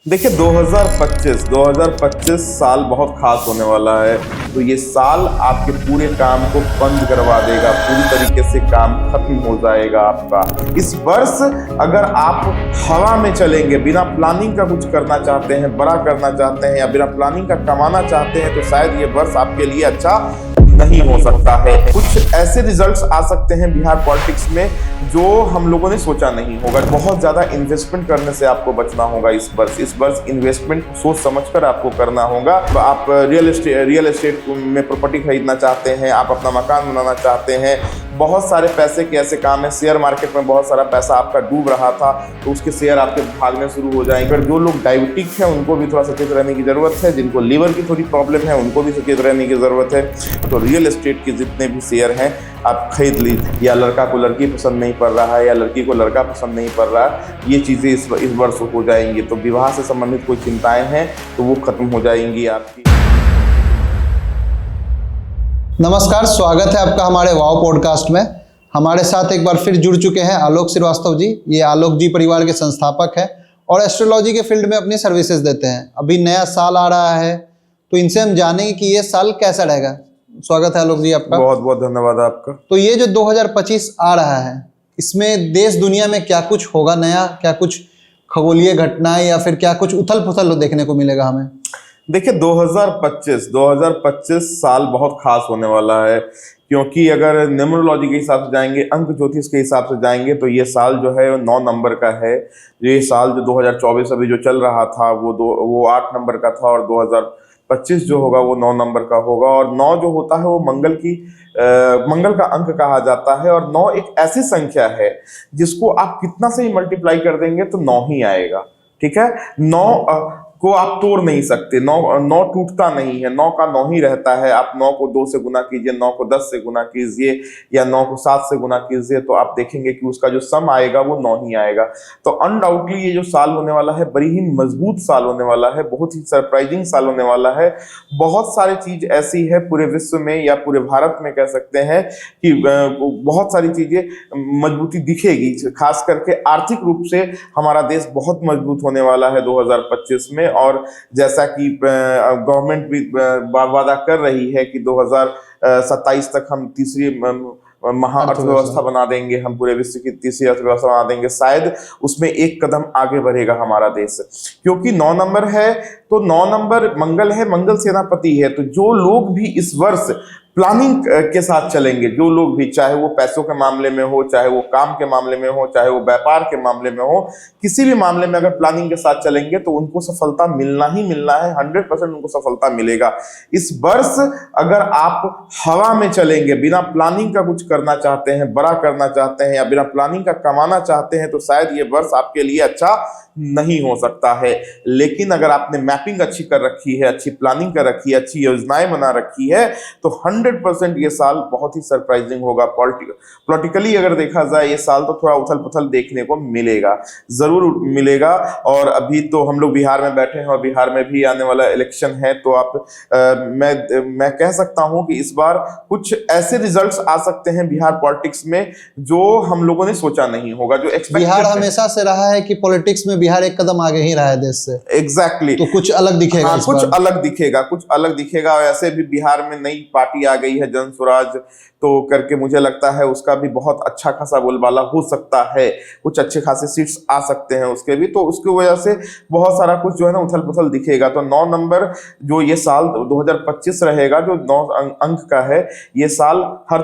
देखिए 2025 साल बहुत खास होने वाला है। तो ये साल आपके पूरे काम को बंद करवा देगा, पूरी तरीके से काम खत्म हो जाएगा आपका। इस वर्ष अगर आप हवा में चलेंगे, बिना प्लानिंग का कुछ करना चाहते हैं, बड़ा करना चाहते हैं या बिना प्लानिंग का कमाना चाहते हैं, तो शायद ये वर्ष आपके लिए अच्छा नहीं हो सकता है। कुछ ऐसे रिजल्ट्स आ सकते हैं बिहार पॉलिटिक्स में जो हम लोगों ने सोचा नहीं होगा। बहुत ज्यादा इन्वेस्टमेंट करने से आपको बचना होगा इस वर्ष इन्वेस्टमेंट सोच समझकर आपको करना होगा। आप रियल एस्टेट में प्रॉपर्टी खरीदना चाहते हैं, आप अपना मकान बनाना चाहते हैं, बहुत सारे पैसे के ऐसे काम है। शेयर मार्केट में बहुत सारा पैसा आपका डूब रहा था, तो उसके शेयर आपके भागने शुरू हो जाएंगे। फिर जो लोग डायबिटिक हैं उनको भी थोड़ा सचेत रहने की जरूरत है, जिनको लीवर की थोड़ी प्रॉब्लम है उनको भी सचेत रहने की जरूरत है। तो रियल एस्टेट के जितने भी शेयर हैं आप खरीद लीजिए। या लड़का को लड़की पसंद नहीं पड़ रहा है या लड़की को लड़का पसंद नहीं पड़ रहा है, ये चीज़ें इस वर्ष हो जाएंगी। तो विवाह से संबंधित कोई चिंताएं हैं तो वो खत्म हो जाएंगी आपकी। नमस्कार, स्वागत है आपका हमारे वाव पॉडकास्ट में। हमारे साथ एक बार फिर जुड़ चुके हैं आलोक श्रीवास्तव जी। ये आलोक जी परिवार के संस्थापक हैं और एस्ट्रोलॉजी के फील्ड में अपनी सर्विसेज देते हैं। अभी नया साल आ रहा है तो इनसे हम जानेंगे कि ये साल कैसा रहेगा। स्वागत है आलोक जी आपका। बहुत बहुत धन्यवाद आपका। तो ये जो 2025 आ रहा है, इसमें देश दुनिया में क्या कुछ होगा नया, क्या कुछ खगोलीय घटनाएं या फिर क्या कुछ उथल पुथल देखने को मिलेगा हमें? देखिए 2025 साल बहुत खास होने वाला है, क्योंकि अगर न्यूमरोलॉजी के हिसाब से जाएंगे, अंक ज्योतिष के हिसाब से जाएंगे, तो ये साल जो है 9 नंबर का है। ये साल जो 2024 अभी जो चल रहा था वो 8 नंबर का था और 2025 जो होगा वो 9 नंबर का होगा। और 9 जो होता है वो मंगल का अंक कहा जाता है। और 9 एक ऐसी संख्या है जिसको आप कितना से ही मल्टीप्लाई कर देंगे तो 9 ही आएगा। ठीक है, 9 को आप तोड़ नहीं सकते। 9 टूटता नहीं है, 9 का 9 ही रहता है। आप 9 को 2 से गुना कीजिए, 9 को 10 से गुना कीजिए या 9 को 7 से गुना कीजिए, तो आप देखेंगे कि उसका जो सम आएगा वो 9 ही आएगा। तो अनडाउटली ये जो साल होने वाला है बड़ी ही मजबूत साल होने वाला है, बहुत ही सरप्राइजिंग साल होने वाला है। बहुत सारी चीज ऐसी है पूरे विश्व में या पूरे भारत में कह सकते हैं कि बहुत सारी चीजें मजबूती दिखेगी। खास करके आर्थिक रूप से हमारा देश बहुत मजबूत होने वाला है 2025 में। और जैसा कि गवर्नमेंट भी वादा कर रही है कि 2027 तक हम तीसरी महा अर्थव्यवस्था बना देंगे, हम पूरे विश्व की तीसरी अर्थव्यवस्था बना देंगे। शायद उसमें एक कदम आगे बढ़ेगा हमारा देश, क्योंकि 9 नंबर है तो 9 नंबर मंगल है, मंगल सेनापति है। तो जो लोग भी इस वर्ष प्लानिंग के साथ चलेंगे, जो लोग भी, चाहे वो पैसों के मामले में हो, चाहे वो काम के मामले में हो, चाहे वो व्यापार के मामले में हो, किसी भी मामले में अगर प्लानिंग के साथ चलेंगे तो उनको सफलता मिलना ही मिलना है। 100% उनको सफलता मिलेगा। इस वर्ष अगर आप हवा में चलेंगे, बिना प्लानिंग का कुछ करना चाहते हैं, बड़ा करना चाहते हैं या बिना प्लानिंग का कमाना चाहते हैं, तो शायद ये वर्ष आपके लिए अच्छा नहीं हो सकता है। लेकिन अगर आपने मैपिंग अच्छी कर रखी है, अच्छी प्लानिंग कर रखी है, अच्छी योजनाएं बना रखी है, तो 100% ये साल बहुत ही सरप्राइजिंग होगा। पॉलिटिकली अगर देखा जाए ये साल तो थोड़ा उथल पुथल देखने को मिलेगा, जरूर मिलेगा। और अभी तो हम लोग बिहार में बैठे हैं और बिहार में भी आने वाला इलेक्शन है, तो मैं कह सकता हूं कि इस बार कुछ ऐसे रिजल्ट्स आ सकते हैं बिहार पॉलिटिक्स में जो हम लोगों ने सोचा नहीं होगा, जो एक्सपेक्ट। बिहार हमेशा से रहा है कि पॉलिटिक्स में बिहार एक कदम आगे ही रहा है देश से। एग्जैक्टली तो कुछ अलग दिखेगा। हाँ, कुछ अलग दिखेगा। और ऐसे भी बिहार में नई पार्टी आ गई है, जन स्वराज तो करके, मुझे लगता है उसका भी बहुत अच्छा खासा बोलबाला हो सकता है। कुछ अच्छे खासे सीट्स आ सकते हैं उसके भी, तो उसकी वजह से बहुत सारा कुछ जो है ना उथल पुथल दिखेगा। तो 9 नंबर जो ये साल 2025 रहेगा, जो 9 अंक का है, ये साल हर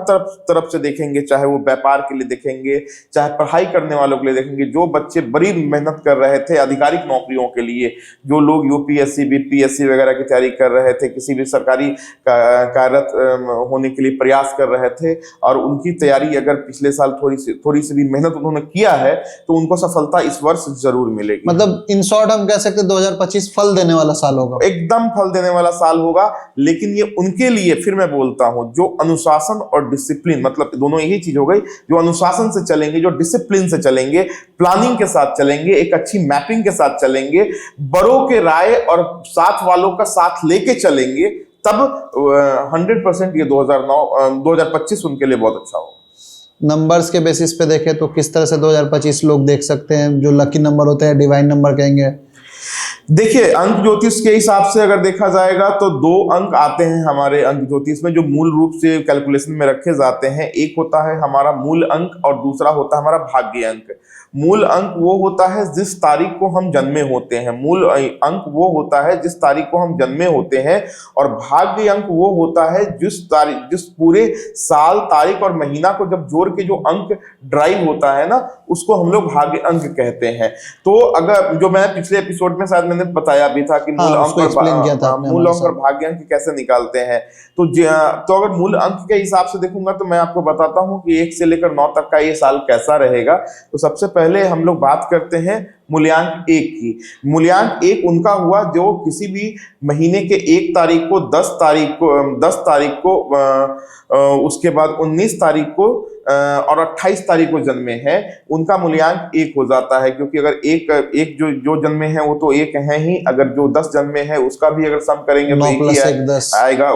तरफ से देखेंगे। चाहे वो व्यापार के लिए देखेंगे, चाहे पढ़ाई करने वालों के लिए देखेंगे, जो बच्चे बड़ी मेहनत कर रहे थे आधिकारिक नौकरियों के लिए, जो लोग यूपीएससी बीपीएससी वगैरह की तैयारी कर रहे थे, किसी भी सरकारी कार्यरत होने के लिए प्रयास कर रहे थे, और उनकी तैयारी अगर पिछले साल थोड़ी सी भी मेहनत उन्होंने किया है तो उनको सफलता इस वर्ष जरूर मिलेगी। मतलब इन शॉर्ट हम कह सकते हैं 2025 फल देने वाला साल होगा, एकदम फल देने वाला साल होगा। लेकिन ये उनके लिए, फिर मैं बोलता हूं, जो अनुशासन और डिसिप्लिन, मतलब दोनों यही चीज हो गई, जो अनुशासन से चलेंगे, जो डिसिप्लिन से चलेंगे, प्लानिंग के साथ चलेंगे, एक अच्छी मैपिंग के साथ चलेंगे, बड़ों के राय और साथ वालों का साथ लेके चलेंगे, तब 100% ये 2025 उनके लिए बहुत अच्छा होगा। नंबर्स के बेसिस पे देखें तो किस तरह से 2025 लोग देख सकते हैं? जो लकी नंबर होते हैं, डिवाइन नंबर कहेंगे, देखिए, अंक ज्योतिष के हिसाब से अगर देखा जाएगा तो दो अंक आते हैं हमारे अंक ज्योतिष में, जो मूल रूप से कैलकुलेशन में रखे जाते हैं। एक होता है हमारा मूल अंक और दूसरा होता है हमारा भाग्य अंक। मूल अंक वो होता है जिस तारीख को हम जन्मे होते हैं, मूल अंक वो होता है जिस तारीख को हम जन्मे होते हैं, और भाग्य अंक वो होता है जिस पूरे साल, तारीख और महीना को जब जोड़ के जो अंक ड्राइव होता है ना, उसको हम लोग भाग्य अंक कहते हैं। तो अगर जो मैं पिछले एपिसोड में शायद मैंने बताया भी था कि मूल अंक और भाग्य अंक कैसे निकालते हैं। तो अगर मूल अंक के हिसाब से देखूंगा तो मैं आपको बताता हूं कि 1 से लेकर 9 तक का ये साल कैसा रहेगा। तो सबसे पहले हम लोग बात करते हैं मूल्यांक 1 की। मूल्यांक 1 उनका हुआ जो किसी भी महीने के 1 तारीख को, 10 तारीख को, उसके बाद 19 तारीख को और 28 तारीख को जन्मे हैं, उनका मूल्यांक 1 हो जाता है। क्योंकि अगर एक जो जन्मे हैं वो तो 1 है ही, अगर जो 10 जन्मे हैं उसका भी अगर सम करेंगे तो 1 ही आएगा।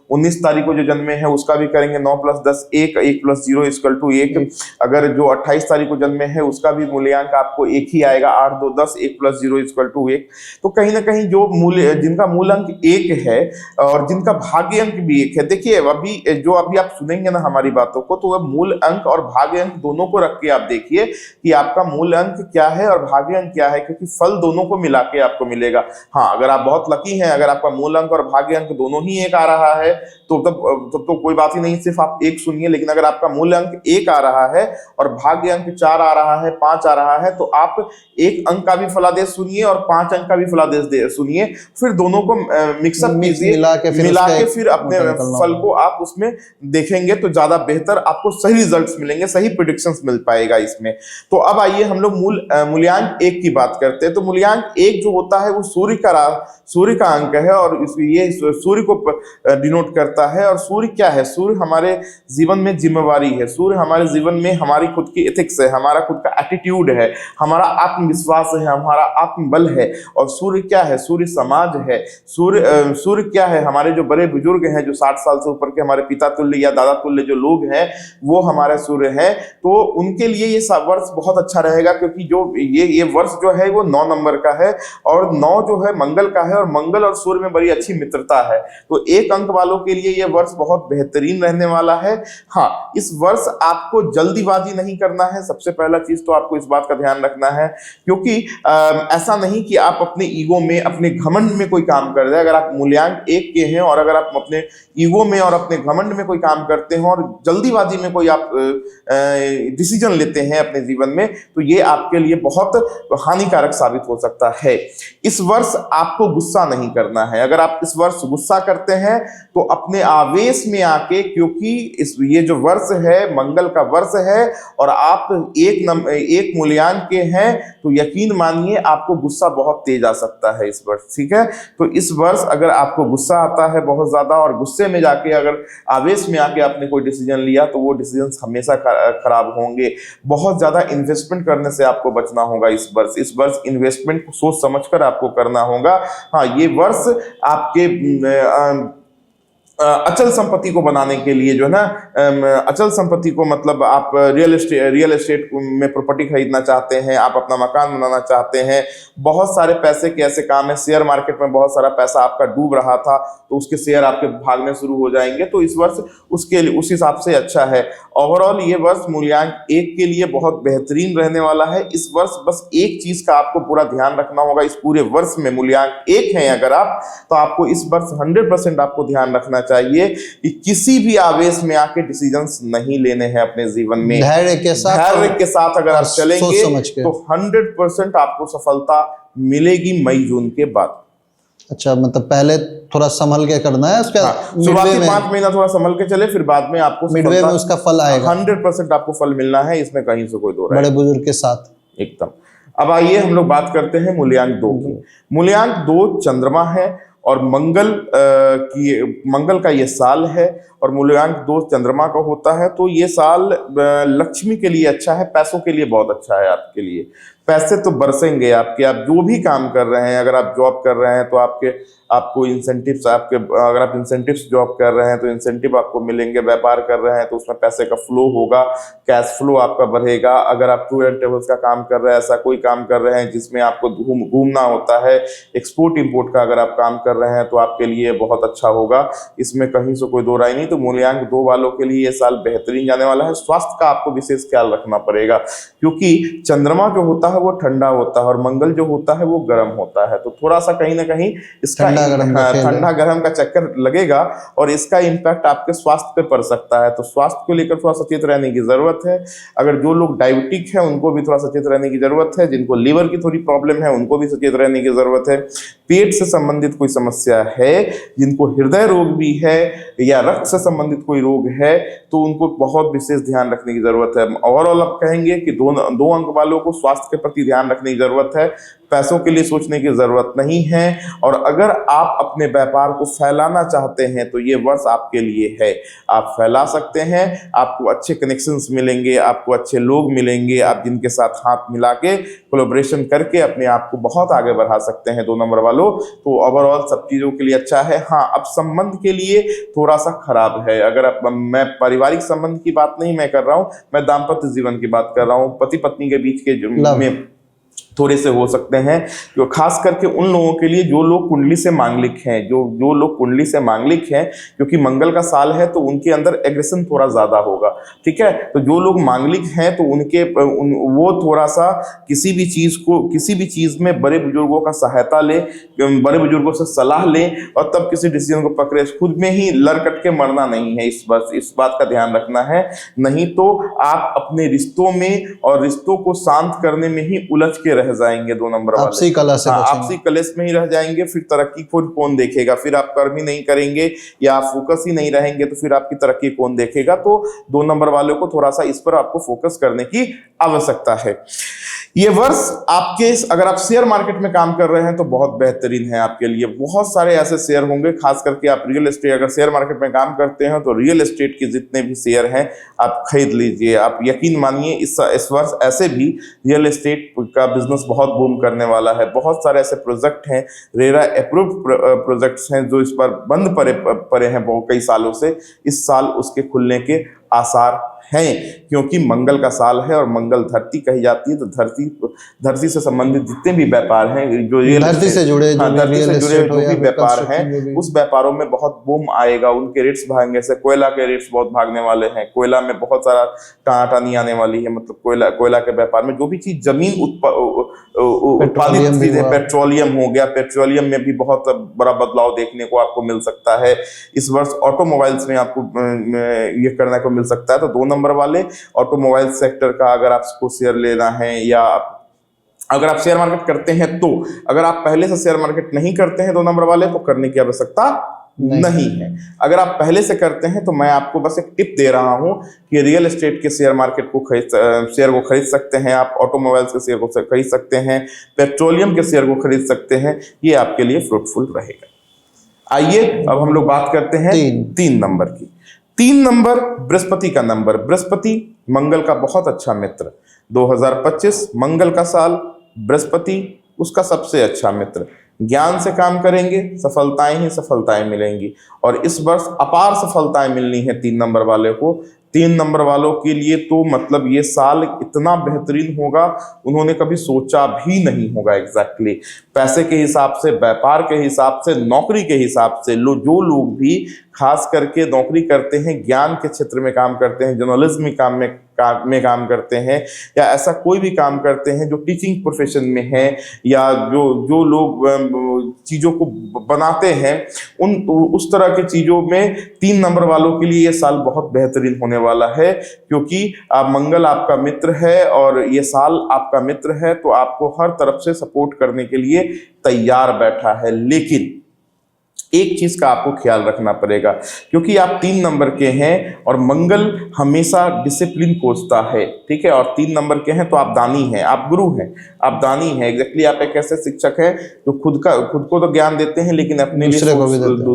19 तारीख को जो जन्मे हैं उसका भी करेंगे 9 + 10 1, 1 + 0 = 1। अगर जो 28 तारीख को जन्मे हैं उसका भी मूल्यांक आपको 1 ही आएगा, 8 2 10, 1 + 0 = 1। तो कहीं ना कहीं जिनका मूल अंक 1 है और जिनका भाग्य अंक भी 1 है। देखिए, अभी आप सुनेंगे ना हमारी बातों को, तो वह मूल अंक और भाग्य अंक दोनों को रख के आप देखिए कि आपका मूल अंक क्या है और भाग्य अंक क्या है, क्योंकि फल दोनों को मिला के आपको मिलेगा। हाँ, अगर आप बहुत लकी हैं, अगर आपका मूल अंक और भाग्य अंक दोनों ही 1 आ रहा है तो तब तो कोई बात ही नहीं, सिर्फ आप 1 सुनिए। लेकिन अगर आपका मूल अंक 1 आ रहा है और भाग्य अंक 4 आ रहा है, 5 आ रहा है, तो आप 1 अंक का भी फलादेश सुनिए और 5 अंक का भी फलादेश सुनिए, फिर दोनों को मिक्सअप कीजिए, मिला के फिर अपने फल को आप उसमें देखेंगे तो ज्यादा बेहतर आपको सही रिजल्ट्स मिलेंगे, सही प्रेडिक्शंस मिल पाएगा इसमें। तो अब आइए हम लोग मूल्यांक 1 की बात करते हैं। तो मूल्यांक 1 जो होता है वो सूर्य का अंक है और ये सूर्य को डिनोट करता है। और सूर्य क्या है? सूर्य हमारे जीवन में जिम्मेवारी है, सूर्य हमारे जीवन में हमारी खुद की एथिक्स है, हमारा खुद का एटीट्यूड है, हमारा आत्मविश्वास है, हमारा आत्मबल है। और सूर्य क्या है? सूर्य समाज है। सूर्य क्या है? हमारे जो बड़े बुजुर्ग हैं, जो 60 साल से ऊपर के हमारे पिता तुल्य या दादा तुल्य जो लोग हैं, वो हमारे सूर्य हैं। तो उनके लिए ये वर्ष बहुत अच्छा रहेगा, क्योंकि जो ये वर्ष जो है वो 9 नंबर का है और 9 जो है मंगल का है, और मंगल और सूर्य में बड़ी अच्छी मित्रता है। तो 1 अंक वालों के लिए ये वर्ष बहुत बेहतरीन रहने वाला है। हाँ, इस वर्ष आपको जल्दीबाजी नहीं करना है, सबसे पहला चीज तो आपको इस बात का ध्यान रखना है, क्योंकि ऐसा नहीं कि आप अपने ईगो में, अपने घमंड में कोई काम कर रहे हैं। अगर आप मूल्यांक 1 के हैं और अगर आप अपने ईगो में और अपने घमंड में कोई काम करते हैं और जल्दीबाजी में कोई आप डिसीजन लेते हैं अपने जीवन में, तो ये आपके लिए बहुत हानिकारक साबित हो सकता है। इस वर्ष आपको गुस्सा नहीं करना है। अगर आप इस वर्ष गुस्सा करते हैं तो अपने आवेश में आके, क्योंकि ये जो वर्ष है मंगल का वर्ष है और आप एक मूल्यांक के हैं, तो यकीन मानिए आपको गुस्सा बहुत तेज आ सकता है इस वर्ष। ठीक है, तो इस वर्ष अगर आपको गुस्सा आता है बहुत ज्यादा और गुस्से में जाके अगर आवेश में आके आपने कोई डिसीजन लिया, तो वो डिसीजन हमेशा खराब होंगे। बहुत ज्यादा इन्वेस्टमेंट करने से आपको बचना होगा इस वर्ष इन्वेस्टमेंट को सोच समझकर आपको करना होगा। हाँ, ये वर्ष आपके अचल संपत्ति को बनाने के लिए जो है ना, अचल संपत्ति को मतलब आप रियल एस्टेट में प्रॉपर्टी खरीदना चाहते हैं, आप अपना मकान बनाना चाहते हैं, बहुत सारे पैसे के ऐसे काम है, शेयर मार्केट में बहुत सारा पैसा आपका डूब रहा था तो उसके शेयर आपके भागने शुरू हो जाएंगे। तो इस वर्ष उस हिसाब से अच्छा है। ओवरऑल ये वर्ष मूल्यांक 1 के लिए बहुत बेहतरीन रहने वाला है। इस वर्ष बस एक चीज का आपको पूरा ध्यान रखना होगा, इस पूरे वर्ष में मूल्यांक 1 है अगर आप, तो आपको इस वर्ष 100% आपको ध्यान रखना चाहिए कि किसी भी आवेश में आके डिसीजंस नहीं लेने हैं अपने जीवन में। धैर्य के साथ अगर आप चलेंगे तो 100% आपको सफलता मिलेगी मई जून के बाद। अच्छा, मतलब पहले थोड़ा संभल के करना है, उसके शुरुआती 5 महीना थोड़ा संभल के चले, फिर बाद में आपको मिडवे में उसका फल आएगा। 100% आपको फल मिलना है, इसमें कहीं से कोई दो राय। बड़े बुजुर्ग के साथ एकदम। अब आइए हम लोग बात करते हैं मूल्यांक 2 की। मूल्यांक 2 चंद्रमा है और मंगल का ये साल है और मूल्यांक 2 चंद्रमा का होता है। तो ये साल लक्ष्मी के लिए अच्छा है, पैसों के लिए बहुत अच्छा है आपके लिए। पैसे तो बरसेंगे आपके। आप जो भी काम कर रहे हैं, अगर आप जॉब कर रहे हैं तो आपको इंसेंटिव्स, अगर आप इंसेंटिव्स जॉब कर रहे हैं तो इंसेंटिव आपको मिलेंगे। व्यापार कर रहे हैं तो उसमें पैसे का फ्लो होगा, कैश फ्लो आपका बढ़ेगा। अगर आप टूर एंड ट्रेवल्स का काम कर रहे हैं, ऐसा कोई काम कर रहे हैं जिसमें आपको घूमना होता है, एक्सपोर्ट इंपोर्ट का अगर आप काम कर रहे हैं तो आपके लिए बहुत अच्छा होगा, इसमें कहीं से कोई दो राय नहीं। तो मूल्यांक 2 वालों के लिए ये साल बेहतरीन जाने वाला है। स्वास्थ्य का आपको विशेष ख्याल रखना पड़ेगा, क्योंकि चंद्रमा जो होता है वो ठंडा होता है और मंगल जो होता है वो गर्म होता है। तो थोड़ा सा कहीं ना कहीं इसका ठंडा गर्म का चक्कर लगेगा और इसका इम्पैक्ट आपके स्वास्थ्य पे पड़ सकता है। तो स्वास्थ्य को लेकर थोड़ा सचेत रहने की जरूरत है। अगर जो लोग डायबिटिक है उनको भी थोड़ा सचेत रहने की जरूरत है, जिनको लीवर की थोड़ी प्रॉब्लम है उनको भी सचेत रहने की जरूरत है, पेट से संबंधित कोई समस्या है, जिनको हृदय रोग भी है या रक्त से संबंधित कोई रोग है तो उनको बहुत विशेष ध्यान रखने की जरूरत है। ओवरऑल आप कहेंगे कि दो अंक वालों को स्वास्थ्य के प्रति ध्यान रखने की जरूरत है, पैसों के लिए सोचने की जरूरत नहीं है। और अगर आप अपने व्यापार को फैलाना चाहते हैं तो ये वर्ष आपके लिए है। आप फैला सकते हैं, आपको अच्छे कनेक्शंस मिलेंगे, आपको अच्छे लोग मिलेंगे, आप जिनके साथ हाथ मिला के कोलैबोरेशन करके अपने आप को बहुत आगे बढ़ा सकते हैं 2 नंबर वालों। तो ओवरऑल सब चीजों के लिए अच्छा है। हाँ, अब संबंध के लिए थोड़ा सा खराब है। अगर मैं पारिवारिक संबंध की बात नहीं मैं कर रहा हूं, मैं दाम्पत्य जीवन की बात कर रहा हूं। पति पत्नी के बीच के में थोड़े से हो सकते हैं, जो खास करके उन लोगों के लिए जो लोग कुंडली से मांगलिक हैं, जो लोग कुंडली से मांगलिक हैं, क्योंकि मंगल का साल है तो उनके अंदर एग्रेशन थोड़ा ज्यादा होगा। ठीक है, तो जो लोग मांगलिक हैं तो वो थोड़ा सा किसी भी चीज में बड़े बुजुर्गों का सहायता ले, बड़े बुजुर्गों से सलाह ले और तब किसी डिसीजन को पकड़े। खुद में ही लड़ कट के मरना नहीं है, इस बात का ध्यान रखना है। नहीं तो आप अपने रिश्तों में और रिश्तों को शांत करने में ही उलझ के रह जाएंगे 2 नंबर वाले। आपसी कलेश में ही रह जाएंगे। फिर तरक्की कौन देखेगा? फिर आप कर्म ही नहीं करेंगे या आप फोकस ही नहीं रहेंगे तो फिर आपकी तरक्की कौन देखेगा? तो 2 नंबर वालों को थोड़ा सा इस पर आपको फोकस करने की आवश्यकता है। ये वर्ष आपके, अगर आप शेयर मार्केट में काम कर रहे हैं तो बहुत बेहतरीन है आपके लिए। बहुत सारे ऐसे शेयर होंगे, खास करके आप रियल एस्टेट, अगर शेयर मार्केट में काम करते हैं तो रियल एस्टेट के जितने भी शेयर हैं आप खरीद लीजिए। आप यकीन मानिए इस वर्ष ऐसे भी रियल एस्टेट का बिजनेस बहुत बूम करने वाला है। बहुत सारे ऐसे प्रोजेक्ट हैं, रेरा अप्रूव्ड प्रोजेक्ट्स हैं जो इस पर बंद पड़े हैं बहुत कई सालों से। इस साल उसके खुलने के आसार हैं, क्योंकि मंगल का साल है और मंगल धरती कही जाती है। तो धरती से संबंधित जितने भी व्यापार हैं, जो धरती से जुड़े जो भी व्यापार हैं, उस व्यापारों में बहुत बूम आएगा। उनके रेट्स भागेंगे। जैसे कोयला के रेट्स बहुत भागने वाले हैं। कोयला में बहुत सारा टानाटानी आने वाली है। मतलब कोयला के व्यापार में जो भी चीज जमीन उत्पादित चीजें, पेट्रोलियम हो गया, पेट्रोलियम में भी बहुत बड़ा बदलाव देखने को आपको मिल सकता है। इस वर्ष ऑटोमोबाइल्स में आपको ये करने को मिल सकता है। तो 2 नंबर वाले ऑटोमोबाइल सेक्टर का अगर आपको शेयर लेना है या अगर आप शेयर मार्केट करते हैं तो, अगर आप पहले से शेयर मार्केट नहीं करते हैं 2 नंबर वाले तो करने की आवश्यकता नहीं है। अगर आप पहले से करते हैं तो मैं आपको बस एक टिप दे रहा हूं कि रियल एस्टेट के शेयर मार्केट को शेयर को खरीद सकते हैं आप, ऑटोमोबाइल्स के शेयर को खरीद सकते हैं, पेट्रोलियम के शेयर को खरीद सकते हैं। ये आपके लिए फ्रूटफुल रहेगा। आइए अब हम लोग बात करते हैं 3 नंबर की। 3 नंबर बृहस्पति का नंबर। बृहस्पति मंगल का बहुत अच्छा मित्र। 2025 मंगल का साल, बृहस्पति उसका सबसे अच्छा मित्र। ज्ञान से काम करेंगे, सफलताएं ही सफलताएं मिलेंगी और इस वर्ष अपार सफलताएं मिलनी है 3 नंबर वाले को। 3 नंबर वालों के लिए तो मतलब ये साल इतना बेहतरीन होगा, उन्होंने कभी सोचा भी नहीं होगा। एग्जैक्टली पैसे के हिसाब से, व्यापार के हिसाब से, नौकरी के हिसाब से, जो लोग भी खास करके नौकरी करते हैं, ज्ञान के क्षेत्र में काम करते हैं, जर्नलिज्म में काम करते हैं या ऐसा कोई भी काम करते हैं जो टीचिंग प्रोफेशन में है या जो लोग चीज़ों को बनाते हैं, उस तरह की चीज़ों में 3 नंबर वालों के लिए ये साल बहुत बेहतरीन होने वाला है, क्योंकि मंगल आपका मित्र है और ये साल आपका मित्र है तो आपको हर तरफ से सपोर्ट करने के लिए तैयार बैठा है। लेकिन एक चीज का आपको ख्याल रखना पड़ेगा, क्योंकि आप 3 नंबर के हैं और मंगल हमेशा डिसिप्लिन खोजता है, ठीक है। और 3 नंबर के हैं तो आप दानी हैं, आप गुरु हैं, आप दानी हैं। एग्जैक्टली आप एक ऐसे शिक्षक हैं जो खुद को तो ज्ञान देते हैं लेकिन अपने लिए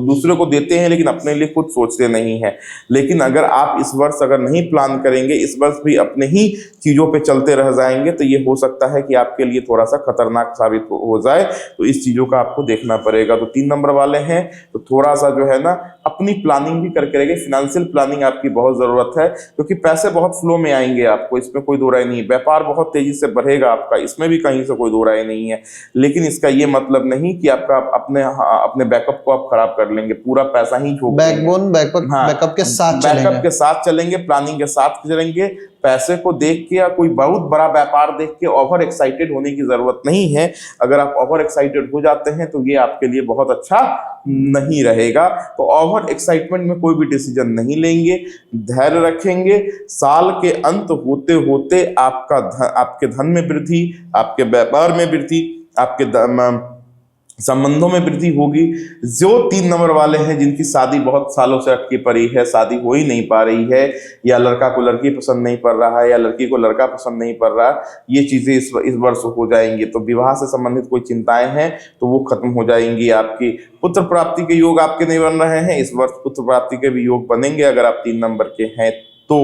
दूसरे को देते हैं लेकिन अपने लिए खुद सोचते नहीं है। लेकिन अगर आप इस वर्ष अगर नहीं प्लान करेंगे, इस वर्ष भी अपने ही चीजों पे चलते रह जाएंगे, तो ये हो सकता है कि आपके लिए थोड़ा सा खतरनाक साबित हो जाए। तो इस चीजों का आपको देखना पड़ेगा। तो 3 नंबर वाले हैं तो थोड़ा सा जो है ना अपनी प्लानिंग भी करके रहिए। फिनेंशियल प्लानिंग आपकी बहुत जरूरत है, क्योंकि पैसे बहुत फ्लो में आएंगे आपको, इसमें कोई दो राय नहीं है। व्यापार बहुत तेजी से बढ़ेगा आपका, इसमें भी कहीं से कोई दो राय नहीं है। लेकिन इसका ये मतलब नहीं कि आपका अपने बैकअप को आप खराब कर लेंगे, पूरा पैसा ही झोंक बैकअप के साथ चलेंगे, प्लानिंग के साथ चलेंगे। पैसे को देख के या कोई बहुत बड़ा व्यापार देख के ओवर एक्साइटेड होने की जरूरत नहीं है। अगर आप ओवर एक्साइटेड हो जाते हैं तो ये आपके लिए बहुत अच्छा नहीं रहेगा। तो ओवर एक्साइटमेंट में कोई भी डिसीजन नहीं लेंगे, धैर्य रखेंगे। साल के अंत होते होते आपके धन में वृद्धि, आपके व्यापार में वृद्धि, आपके संबंधों में वृद्धि होगी। जो 3 नंबर वाले हैं जिनकी शादी बहुत सालों से अटकी पड़ी है, शादी हो ही नहीं पा रही है, या लड़का को लड़की पसंद नहीं पड़ रहा है या लड़की को लड़का पसंद नहीं पड़ रहा, ये चीजें इस वर्ष हो जाएंगी। तो विवाह से संबंधित कोई चिंताएं हैं तो वो खत्म हो जाएंगी। आपकी पुत्र प्राप्ति के योग आपके नहीं बन रहे हैं, इस वर्ष पुत्र प्राप्ति के भी योग बनेंगे अगर आप 3 नंबर के हैं तो।